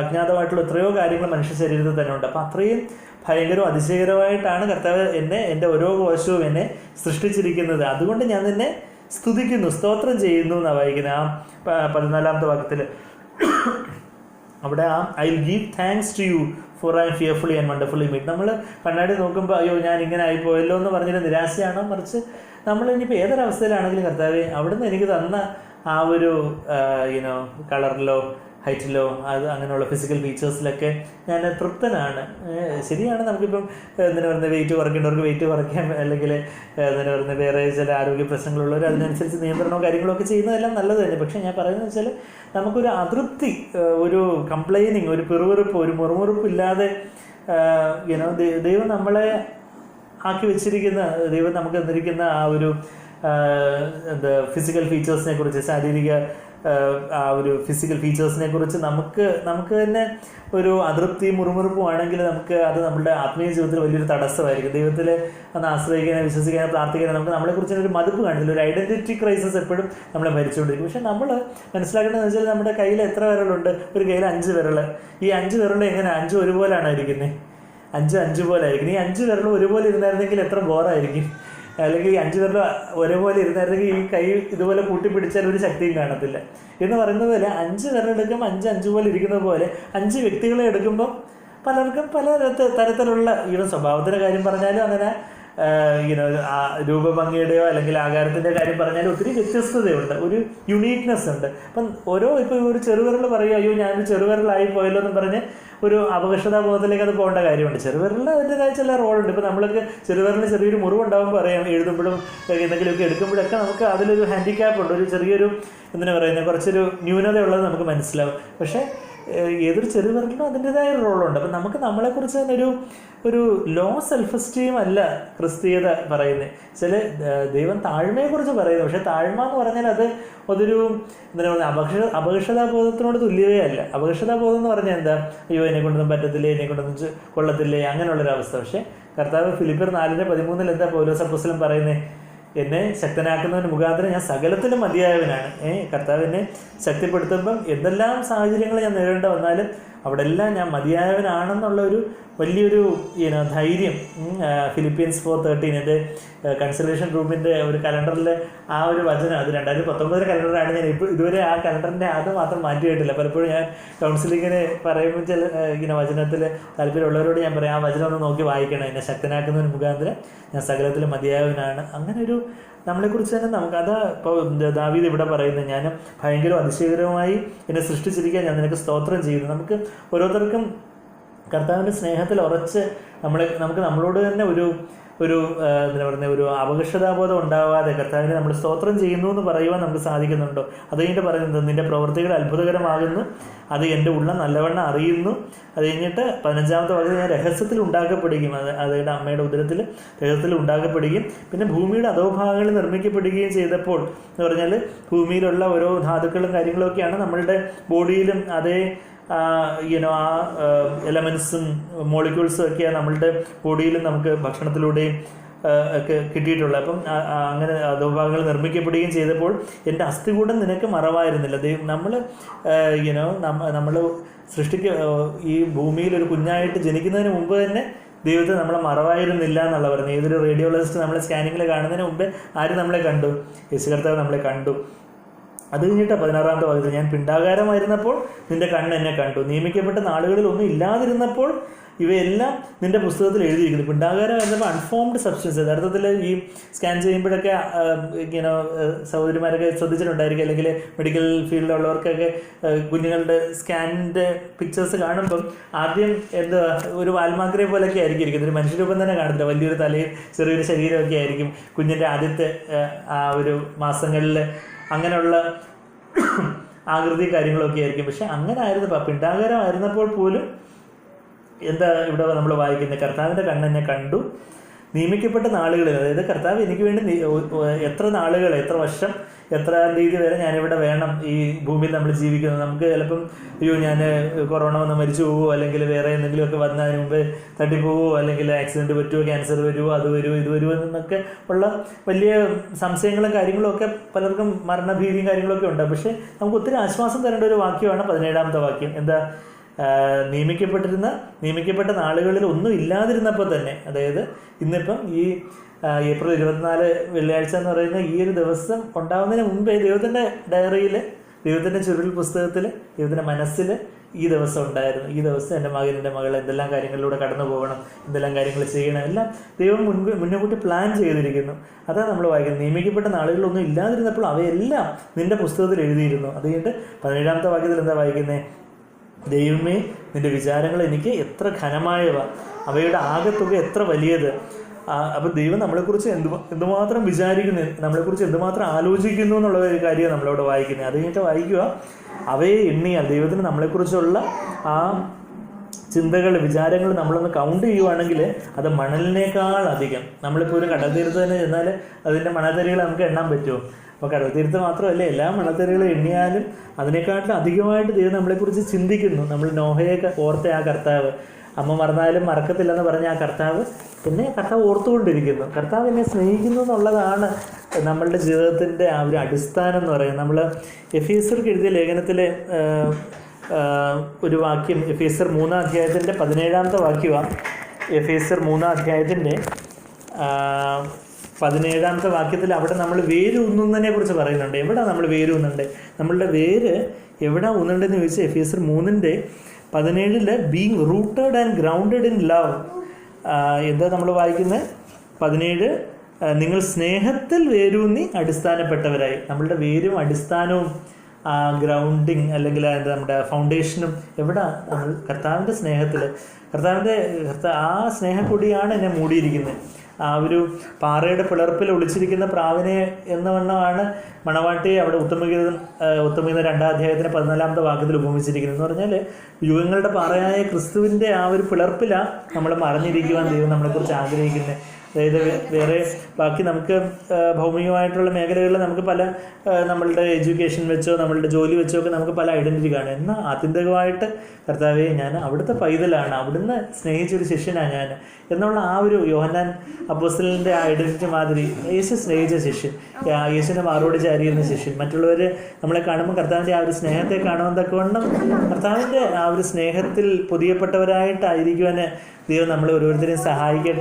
അജ്ഞാതമായിട്ടുള്ള എത്രയോ കാര്യങ്ങൾ മനുഷ്യ ശരീരത്തിൽ തന്നെ ഉണ്ട്. അപ്പം അത്രയും ഭയങ്കരവും അതിശയകരമായിട്ടാണ് കർത്താവ് എൻ്റെ ഓരോ കോശവും എന്നെ സൃഷ്ടിച്ചിരിക്കുന്നത്. അതുകൊണ്ട് ഞാൻ നിന്നെ സ്തുതിക്കുന്നു, സ്തോത്രം ചെയ്യുന്നു എന്നാണ് വായിക്കുന്നത്. ആ 14-ാമത്തെ വാക്യത്തിൽ അവിടെ I will give thanks to you for I am fearfully and wonderfully made. നമ്മൾ കണ്ണാടി നോക്കുമ്പോൾ അയ്യോ ഞാൻ ഇങ്ങനെ ആയിപ്പോയല്ലോ എന്ന് പറഞ്ഞൊരു നിരാശയാണോ, മറിച്ച് നമ്മൾ ഇനിയിപ്പോൾ ഏതൊരവസ്ഥയിലാണെങ്കിലും കർത്താവേ അവിടുന്ന് എനിക്ക് തന്ന ആ ഒരു കളറിലോ ഹൈറ്റിലോ അത് അങ്ങനെയുള്ള ഫിസിക്കൽ ഫീച്ചേഴ്സിലൊക്കെ ഞാൻ തൃപ്തനാണ്. ശരിയാണ്, നമുക്കിപ്പം എന്തിനു പറയുന്നത് വെയിറ്റ് കുറയ്ക്കേണ്ടവർക്ക് വെയിറ്റ് കുറയ്ക്കാൻ, അല്ലെങ്കിൽ എന്തിനു പറയുന്നത് വേറെ ചില ആരോഗ്യ പ്രശ്നങ്ങളുള്ളവർ അതിനനുസരിച്ച് നിയന്ത്രണവും കാര്യങ്ങളൊക്കെ ചെയ്യുന്നതെല്ലാം നല്ലത് തന്നെ. പക്ഷേ ഞാൻ പറയുന്നത് വെച്ചാൽ നമുക്കൊരു അതൃപ്തി, ഒരു കംപ്ലൈനിങ്, ഒരു പിറുവിറുപ്പ്, ഒരു മുറുമുറുപ്പ് ഇല്ലാതെ ദൈവം നമ്മളെ ആക്കി വെച്ചിരിക്കുന്ന, ദൈവം നമുക്ക് തന്നിരിക്കുന്ന ആ ഒരു ഫിസിക്കൽ ഫീച്ചേഴ്സിനെ കുറിച്ച്, ശാരീരിക ആ ഒരു ഫിസിക്കൽ ഫീച്ചേഴ്സിനെ കുറിച്ച് നമുക്ക് തന്നെ ഒരു അതൃപ്തി മുറുമുറുപ്പും ആണെങ്കിൽ നമുക്ക് അത് നമ്മുടെ ആത്മീയ ജീവിതത്തിൽ വലിയൊരു തടസ്സമായിരിക്കും. ദൈവത്തിൽ ഒന്ന് ആശ്രയിക്കാനോ വിശ്വസിക്കാനോ പ്രാർത്ഥിക്കാനോ നമുക്ക് നമ്മളെക്കുറിച്ച് ഒരു മതിപ്പ് കാണില്ല, ഒരു ഐഡന്റിറ്റി ക്രൈസിസ് എപ്പോഴും നമ്മളെ ഭരിച്ചുകൊണ്ടിരിക്കും. പക്ഷെ നമ്മൾ മനസ്സിലാക്കേണ്ടതെന്ന് വെച്ചാൽ നമ്മുടെ കയ്യിൽ എത്ര വിരലുണ്ട്? ഒരു കയ്യിൽ 5 വിരൽ. ഈ 5 വിരൽ എങ്ങനെ 5 ഒരുപോലെയാണ് ഇരിക്കുന്നത്? 5 പോലെ ആയിരിക്കും. ഈ 5 വിരലും ഒരുപോലെ ഇരുന്നായിരുന്നെങ്കിൽ എത്ര ബോറായിരിക്കും. അല്ലെങ്കിൽ ഈ 5 വിരൽ ഒരേപോലെ ഇരുന്നായിരുന്നെങ്കിൽ ഈ കൈ ഇതുപോലെ കൂട്ടിപ്പിടിച്ചാൽ ഒരു ശക്തിയും കാണത്തില്ല. എന്ന് പറയുന്നത് പോലെ 5 വിരലെടുക്കുമ്പോൾ 5 പോലെ ഇരിക്കുന്നത് പോലെ 5 വ്യക്തികളെ എടുക്കുമ്പോൾ പലർക്കും പല തരത്തിലുള്ള ഈവൻ സ്വഭാവത്തിൻ്റെ കാര്യം പറഞ്ഞാലും അങ്ങനെ രൂപഭംഗിയുടെയോ അല്ലെങ്കിൽ ആകാരത്തിൻ്റെ കാര്യം പറഞ്ഞാലും ഒത്തിരി വ്യത്യസ്തതയുണ്ട്, ഒരു യുണീക്നെസ് ഉണ്ട്. അപ്പം ഇപ്പോൾ ഒരു ചെറുവിരൽ പറയുക, അയ്യോ ഞാനൊരു ചെറുവിരലായി പോയല്ലോ എന്ന് പറഞ്ഞ് ഒരു അപകർഷതാബോധത്തിലേക്ക് അത് പോകേണ്ട കാര്യമുണ്ട്. ചെറുവിരലിൽ അതിൻ്റെതായ ചില റോളുണ്ട്. ഇപ്പോൾ നമ്മൾക്ക് ചെറുവിരലിന് ചെറിയൊരു മുറിവുണ്ടാകുമ്പോൾ അറിയാം, എഴുതുമ്പോഴും എന്തെങ്കിലുമൊക്കെ എടുക്കുമ്പോഴൊക്കെ നമുക്ക് അതിലൊരു ഹാൻഡിക്യാപ്പ് ഉണ്ട്, ഒരു ചെറിയൊരു എന്തിനാ പറയുന്നത്, കുറച്ചൊരു ന്യൂനതയുള്ളത് നമുക്ക് മനസ്സിലാവും. പക്ഷേ ഏതൊരു ചെറുവിരലിനും അതിൻ്റെതായ ഒരു റോളുണ്ട്. അപ്പം നമുക്ക് നമ്മളെക്കുറിച്ച് തന്നെ ഒരു ലോ സെൽഫ് എസ്റ്റീം അല്ല ക്രിസ്തീയത പറയുന്നത്. ചില ദൈവം താഴ്മയെക്കുറിച്ച് പറയുന്നത്, പക്ഷേ താഴ്മ എന്ന് പറഞ്ഞാൽ അതൊരു എന്താ പറയുക, അപകർഷതാബോധത്തിനോട് തുല്യതേ അല്ല. അപകർഷതാബോധം എന്ന് പറഞ്ഞാൽ എന്താ, അയ്യോ എന്നെ കൊണ്ടൊന്നും പറ്റത്തില്ലേ, എന്നെ കൊണ്ടൊന്നും കൊള്ളത്തില്ലേ, അങ്ങനെയുള്ളൊരവസ്ഥ. പക്ഷേ കർത്താവ് ഫിലിപ്പിയർ 4:13 എന്താ പൗലോസ് അപ്പോസ്തലൻ പറയുന്നത്? എന്നെ ശക്തനാക്കുന്നതിന് മുഖാന്തരം ഞാൻ സകലത്തിലും മതിയായവനാണ്. കർത്താവ് എന്നെ ശക്തിപ്പെടുത്തുമ്പം എന്തെല്ലാം സാഹചര്യങ്ങൾ ഞാൻ നേരിടേണ്ട വന്നാലും അവിടെ എല്ലാം ഞാൻ മതിയായവനാണെന്നുള്ള ഒരു വലിയൊരു ധൈര്യം. ഫിലിപ്പീൻസ് 4:13 എൻ്റെ കൺസലേഷൻ റൂമിൻ്റെ ഒരു കലണ്ടറിൽ ആ ഒരു വചനം, അത് 2019 കലണ്ടറാണ്. ഞാൻ ഇതുവരെ ആ കലണ്ടറിൻ്റെ അത് മാത്രം മാറ്റിയിട്ടില്ല. പലപ്പോഴും ഞാൻ കൗൺസിലിങ്ങിന് പറയുമ്പോൾ ചില വചനത്തിൽ താല്പര്യമുള്ളവരോട് ഞാൻ പറയും, ആ വചനം ഒന്ന് നോക്കി വായിക്കണം. എന്നെ ശക്തനാക്കുന്നതിന് മുഖാന്തരം ഞാൻ സകലത്തിൽ മതിയായവനാണ്. അങ്ങനെ ഒരു നമ്മളെക്കുറിച്ച് തന്നെ അത് ഇപ്പോൾ ദാവീദ് ഇവിടെ പറയുന്നത്, ഞാൻ ഭയങ്കര അതിശയകരമായി എന്നെ സൃഷ്ടിച്ചിരിക്കാൻ ഞാൻ നിനക്ക് സ്തോത്രം ചെയ്യുന്നു. നമുക്ക് ഓരോരുത്തർക്കും കർത്താവിൻ്റെ സ്നേഹത്തിൽ ഉറച്ച് നമുക്ക് നമ്മളോട് തന്നെ ഒരു എന്താ പറയുക, ഒരു അപകർഷതാബോധം ഉണ്ടാവാതെ കർത്താവിനെ നമ്മൾ സ്തോത്രം ചെയ്യുന്നു എന്ന് പറയുവാൻ നമുക്ക് സാധിക്കുന്നുണ്ടോ? അത് കഴിഞ്ഞിട്ട് പറയുന്നത്, നിൻ്റെ പ്രവൃത്തികൾ അത്ഭുതകരമാകുന്നു, അത് എൻ്റെ ഉള്ളം നല്ലവണ്ണം അറിയുന്നു. അത് കഴിഞ്ഞിട്ട് 15-ാമത്തെ വാക്യം, ഞാൻ രഹസ്യത്തിൽ ഉണ്ടാക്കപ്പെടുകയും, അതായത് അമ്മയുടെ ഉദരത്തിൽ രഹസ്യത്തിൽ ഉണ്ടാക്കപ്പെടുകയും പിന്നെ ഭൂമിയുടെ അധോഭാഗങ്ങൾ നിർമ്മിക്കപ്പെടുകയും ചെയ്തപ്പോൾ എന്ന് പറഞ്ഞാൽ ഭൂമിയിലുള്ള ഓരോ ധാതുക്കളും കാര്യങ്ങളൊക്കെയാണ് നമ്മളുടെ ബോഡിയിലും അതേ ആ എലമെൻസും മോളിക്യൂൾസും ഒക്കെയാണ് നമ്മളുടെ ബോഡിയിലും നമുക്ക് ഭക്ഷണത്തിലൂടെയും ഒക്കെ കിട്ടിയിട്ടുള്ളത്. അപ്പം അങ്ങനെ അധോഭാഗങ്ങൾ നിർമ്മിക്കപ്പെടുകയും ചെയ്തപ്പോൾ എൻ്റെ അസ്ഥികൂടം നിനക്ക് മറവായിരുന്നില്ല. നമ്മൾ ഈ ഭൂമിയിൽ ഒരു കുഞ്ഞായിട്ട് ജനിക്കുന്നതിന് മുമ്പ് തന്നെ ദൈവത്തെ നമ്മളെ മറവായിരുന്നില്ല എന്നുള്ള പറയുന്നത്. ഏതൊരു റേഡിയോളജിസ്റ്റ് നമ്മളെ സ്കാനിങ്ങിൽ കാണുന്നതിന് മുമ്പേ ആര് നമ്മളെ കണ്ടു? യേശു കർത്താവ് നമ്മളെ കണ്ടു. അത് കഴിഞ്ഞിട്ട് 16-ാമത്തെ വാക്യത്തിൽ, ഞാൻ പിണ്ടാകാരമായിരുന്നപ്പോൾ നിന്റെ കണ്ണ് എന്നെ കണ്ടു, നിയമിക്കപ്പെട്ട നാളുകളിൽ ഒന്നും ഇല്ലാതിരുന്നപ്പോൾ ഇവയെല്ലാം നിന്റെ പുസ്തകത്തിൽ എഴുതിയിരിക്കുന്നു. പിണ്ടാകാരമായിരുന്നപ്പോൾ അൺഫോംഡ് സബ്സ്റ്റൻസ്. യഥാർത്ഥത്തിൽ ഈ സ്കാൻ ചെയ്യുമ്പോഴൊക്കെ സഹോദരിമാരൊക്കെ ശ്രദ്ധിച്ചിട്ടുണ്ടായിരിക്കും, അല്ലെങ്കിൽ മെഡിക്കൽ ഫീൽഡിലുള്ളവർക്കൊക്കെ കുഞ്ഞുങ്ങളുടെ സ്കാനിൻ്റെ പിക്ചേഴ്സ് കാണുമ്പം ആദ്യം ഒരു വാൽമാക്രിയെ പോലെയൊക്കെ ആയിരിക്കും ഇരിക്കുന്നത്. ഒരു മനുഷ്യരൂപം തന്നെ കാണത്തില്ല, വലിയൊരു തലയും ചെറിയൊരു ശരീരമൊക്കെ ആയിരിക്കും കുഞ്ഞിൻ്റെ ആദ്യത്തെ ആ ഒരു മാസങ്ങളിൽ. അങ്ങനെയുള്ള ആകൃതി കാര്യങ്ങളൊക്കെ ആയിരിക്കും. പക്ഷെ അങ്ങനെ ആയിരുന്നു, പിണ്ടാകാരമായിരുന്നപ്പോൾ പോലും എന്താ ഇവിടെ നമ്മൾ വായിക്കുന്നത്, കർത്താവിൻ്റെ കണ്ണെന്നെ കണ്ടു, നിയമിക്കപ്പെട്ട നാളുകളിൽ, അതായത് കർത്താവ് എനിക്ക് വേണ്ടി എത്ര നാളുകൾ, എത്ര വർഷം, എത്ര തീയതി വരെ ഞാനിവിടെ വേണം ഈ ഭൂമിയിൽ നമ്മൾ ജീവിക്കുന്നത്. നമുക്ക് ചിലപ്പം അയ്യോ ഞാൻ കൊറോണ വന്ന് മരിച്ചു പോവുമോ, അല്ലെങ്കിൽ വേറെ എന്തെങ്കിലുമൊക്കെ വന്നതിന് മുമ്പ് തട്ടിപ്പോവോ, അല്ലെങ്കിൽ ആക്സിഡൻറ്റ് പറ്റുമോ, ക്യാൻസർ വരുമോ, അത് വരുമോ ഇത് വരുമോ എന്നൊക്കെ ഉള്ള വലിയ സംശയങ്ങളും കാര്യങ്ങളും ഒക്കെ പലർക്കും മരണഭീതിയും കാര്യങ്ങളൊക്കെ ഉണ്ട്. പക്ഷേ നമുക്ക് ഒത്തിരി ആശ്വാസം തരേണ്ട ഒരു വാക്യമാണ് 17-ാമത്തെ വാക്യം. എന്താ? നിയമിക്കപ്പെട്ട നാളുകളിൽ ഒന്നും ഇല്ലാതിരുന്നപ്പോൾ തന്നെ, അതായത് ഇന്നിപ്പം ഈ ഏപ്രിൽ 24 വെള്ളിയാഴ്ച എന്ന് പറയുന്ന ഈ ഒരു ദിവസം ഉണ്ടാകുന്നതിന് മുമ്പേ ദൈവത്തിൻ്റെ ഡയറിയിൽ, ദൈവത്തിൻ്റെ ചുരുൾ പുസ്തകത്തിൽ, ദൈവത്തിൻ്റെ മനസ്സിൽ ഈ ദിവസം ഉണ്ടായിരുന്നു. ഈ ദിവസം എൻ്റെ മകൻ, എൻ്റെ മകൾ എന്തെല്ലാം കാര്യങ്ങളിലൂടെ കടന്നു പോകണം, എന്തെല്ലാം കാര്യങ്ങൾ ചെയ്യണം, എല്ലാം ദൈവം മുൻകൂട്ടി പ്ലാൻ ചെയ്തിരിക്കുന്നു. അതാണ് നമ്മൾ വായിക്കുന്നത്. നിയമിക്കപ്പെട്ട നാളുകളിലൊന്നും ഇല്ലാതിരുന്നപ്പോൾ അവയെല്ലാം നിൻ്റെ പുസ്തകത്തിൽ എഴുതിയിരുന്നു. അത് കഴിഞ്ഞിട്ട് 17-ാമത്തെ വാക്യത്തിൽ എന്താ വായിക്കുന്നത്? ദൈവമേ, നിൻ്റെ വിചാരങ്ങൾ എനിക്ക് എത്ര ഘനമായവ, അവയുടെ ആകെത്തുക എത്ര വലിയത്. അപ്പോൾ ദൈവം നമ്മളെക്കുറിച്ച് എന്തുമാത്രം വിചാരിക്കുന്നു, നമ്മളെക്കുറിച്ച് എന്തുമാത്രം ആലോചിക്കുന്നു എന്നുള്ള ഒരു കാര്യമാണ് നമ്മളവിടെ വായിക്കുന്നത്. അത് കഴിഞ്ഞിട്ട് വായിക്കുക, അവയെ എണ്ണിയാൽ, ദൈവത്തിന് നമ്മളെക്കുറിച്ചുള്ള ആ ചിന്തകൾ, വിചാരങ്ങൾ നമ്മളൊന്ന് കൗണ്ട് ചെയ്യുവാണെങ്കിൽ അത് മണലിനേക്കാൾ അധികം. നമ്മളിപ്പോൾ ഒരു കടൽ തീരത്ത് തന്നെ ചെന്നാൽ അതിൻ്റെ മണൽത്തരികൾ നമുക്ക് എണ്ണാൻ പറ്റുമോ? അപ്പോൾ കടൽ തീരത്ത് മാത്രമല്ല, എല്ലാ മണൽത്തരികളും എണ്ണിയാലും അതിനേക്കാട്ടിലും അധികമായിട്ട് ദൈവം നമ്മളെക്കുറിച്ച് ചിന്തിക്കുന്നു. നമ്മൾ നോഹയെ ഓർത്ത ആ കർത്താവ്, അമ്മ മറന്നാലും മറക്കത്തില്ലെന്ന് പറഞ്ഞ ആ കർത്താവ് പിന്നെ കർത്താവ് ഓർത്തുകൊണ്ടിരിക്കുന്നു. കർത്താവ് എന്നെ സ്നേഹിക്കുന്നു എന്നുള്ളതാണ് നമ്മളുടെ ജീവിതത്തിൻ്റെ ആ ഒരു അടിസ്ഥാനം എന്ന് പറയുന്നത്. നമ്മൾ എഫീസർക്ക് എഴുതിയ ലേഖനത്തിലെ ഒരു വാക്യം, എഫീസർ 3-ാം അധ്യായത്തിൻ്റെ 17-ാമത്തെ വാക്യമാണ്. എഫീസർ 3-ാം അധ്യായത്തിൻ്റെ 17-ാമത്തെ വാക്യത്തിൽ അവിടെ നമ്മൾ വേര് ഊന്നുന്നതിനെ കുറിച്ച് പറയുന്നുണ്ട്. എവിടെ നമ്മൾ വേര് ഊന്നുന്നുണ്ട്? നമ്മളുടെ വേര് എവിടെ ഊന്നുന്നുണ്ടെന്ന് ചോദിച്ചാൽ എഫീസർ 3:17 being rooted and grounded in love. എന്താ നമ്മൾ വായിക്കുന്നത്? 17 നിങ്ങൾ സ്നേഹത്തിൽ വേരൂന്നി അടിസ്ഥാനപ്പെട്ടവരായി. നമ്മളുടെ വേരും അടിസ്ഥാനവും ഗ്രൗണ്ടിങ് അല്ലെങ്കിൽ നമ്മുടെ ഫൗണ്ടേഷനും എവിടെ? നമ്മൾ കർത്താവിൻ്റെ സ്നേഹത്തിൽ. ആ സ്നേഹക്കൊടിയാണ് എന്നെ മൂടിയിരിക്കുന്നത്. ആ ഒരു പാറയുടെ പിളർപ്പിൽ ഒളിച്ചിരിക്കുന്ന പ്രാവിനെ എന്ന വണ്ണമാണ് മണവാട്ടിയെ അവിടെ ഉത്തമഗീതം 2-ാം അധ്യായത്തിന് 14-ാമത്തെ വാക്യത്തിൽ ഉപമിച്ചിരിക്കുന്നത്. എന്ന് പറഞ്ഞാൽ യുഗങ്ങളുടെ പാറയായ ക്രിസ്തുവിൻ്റെ ആ ഒരു പിളർപ്പിലാണ് നമ്മൾ മറഞ്ഞിരിക്കുവാൻ ദൈവം നമ്മളെക്കുറിച്ച് ആഗ്രഹിക്കുന്നത്. അതായത് വേറെ ബാക്കി നമുക്ക് ഭൗമികമായിട്ടുള്ള മേഖലകളിൽ നമുക്ക് പല നമ്മളുടെ എഡ്യൂക്കേഷൻ വെച്ചോ നമ്മളുടെ ജോലി വെച്ചോ ഒക്കെ നമുക്ക് പല ഐഡൻറ്റിറ്റി കാണും. എന്നാൽ ആത്യന്തികമായിട്ട് കർത്താവേ, ഞാൻ അവിടുത്തെ പൈതലാണ്, അവിടുന്ന് സ്നേഹിച്ചൊരു ശിഷ്യനാണ് ഞാൻ എന്നുള്ള ആ ഒരു യോഹന്നാൻ അപ്പോസ്തലൻ്റെ ആ ഐഡൻറ്റിറ്റി മാതിരി യേശു സ്നേഹിച്ച ശിഷ്യൻ, യേശുവിൻ്റെ മാറോട് ചാരിയുന്ന ശിഷ്യൻ, മറ്റുള്ളവർ നമ്മളെ കാണുമ്പോൾ കർത്താവിൻ്റെ ആ ഒരു സ്നേഹത്തെ കാണുവാൻ തക്കവണ്ണം കർത്താവിൻ്റെ ആ ഒരു സ്നേഹത്തിൽ പൊതിയപ്പെട്ടവരായിട്ടായിരിക്കുവാൻ ദൈവം നമ്മളെ ഓരോരുത്തരെയും സഹായിക്കട്ടെ.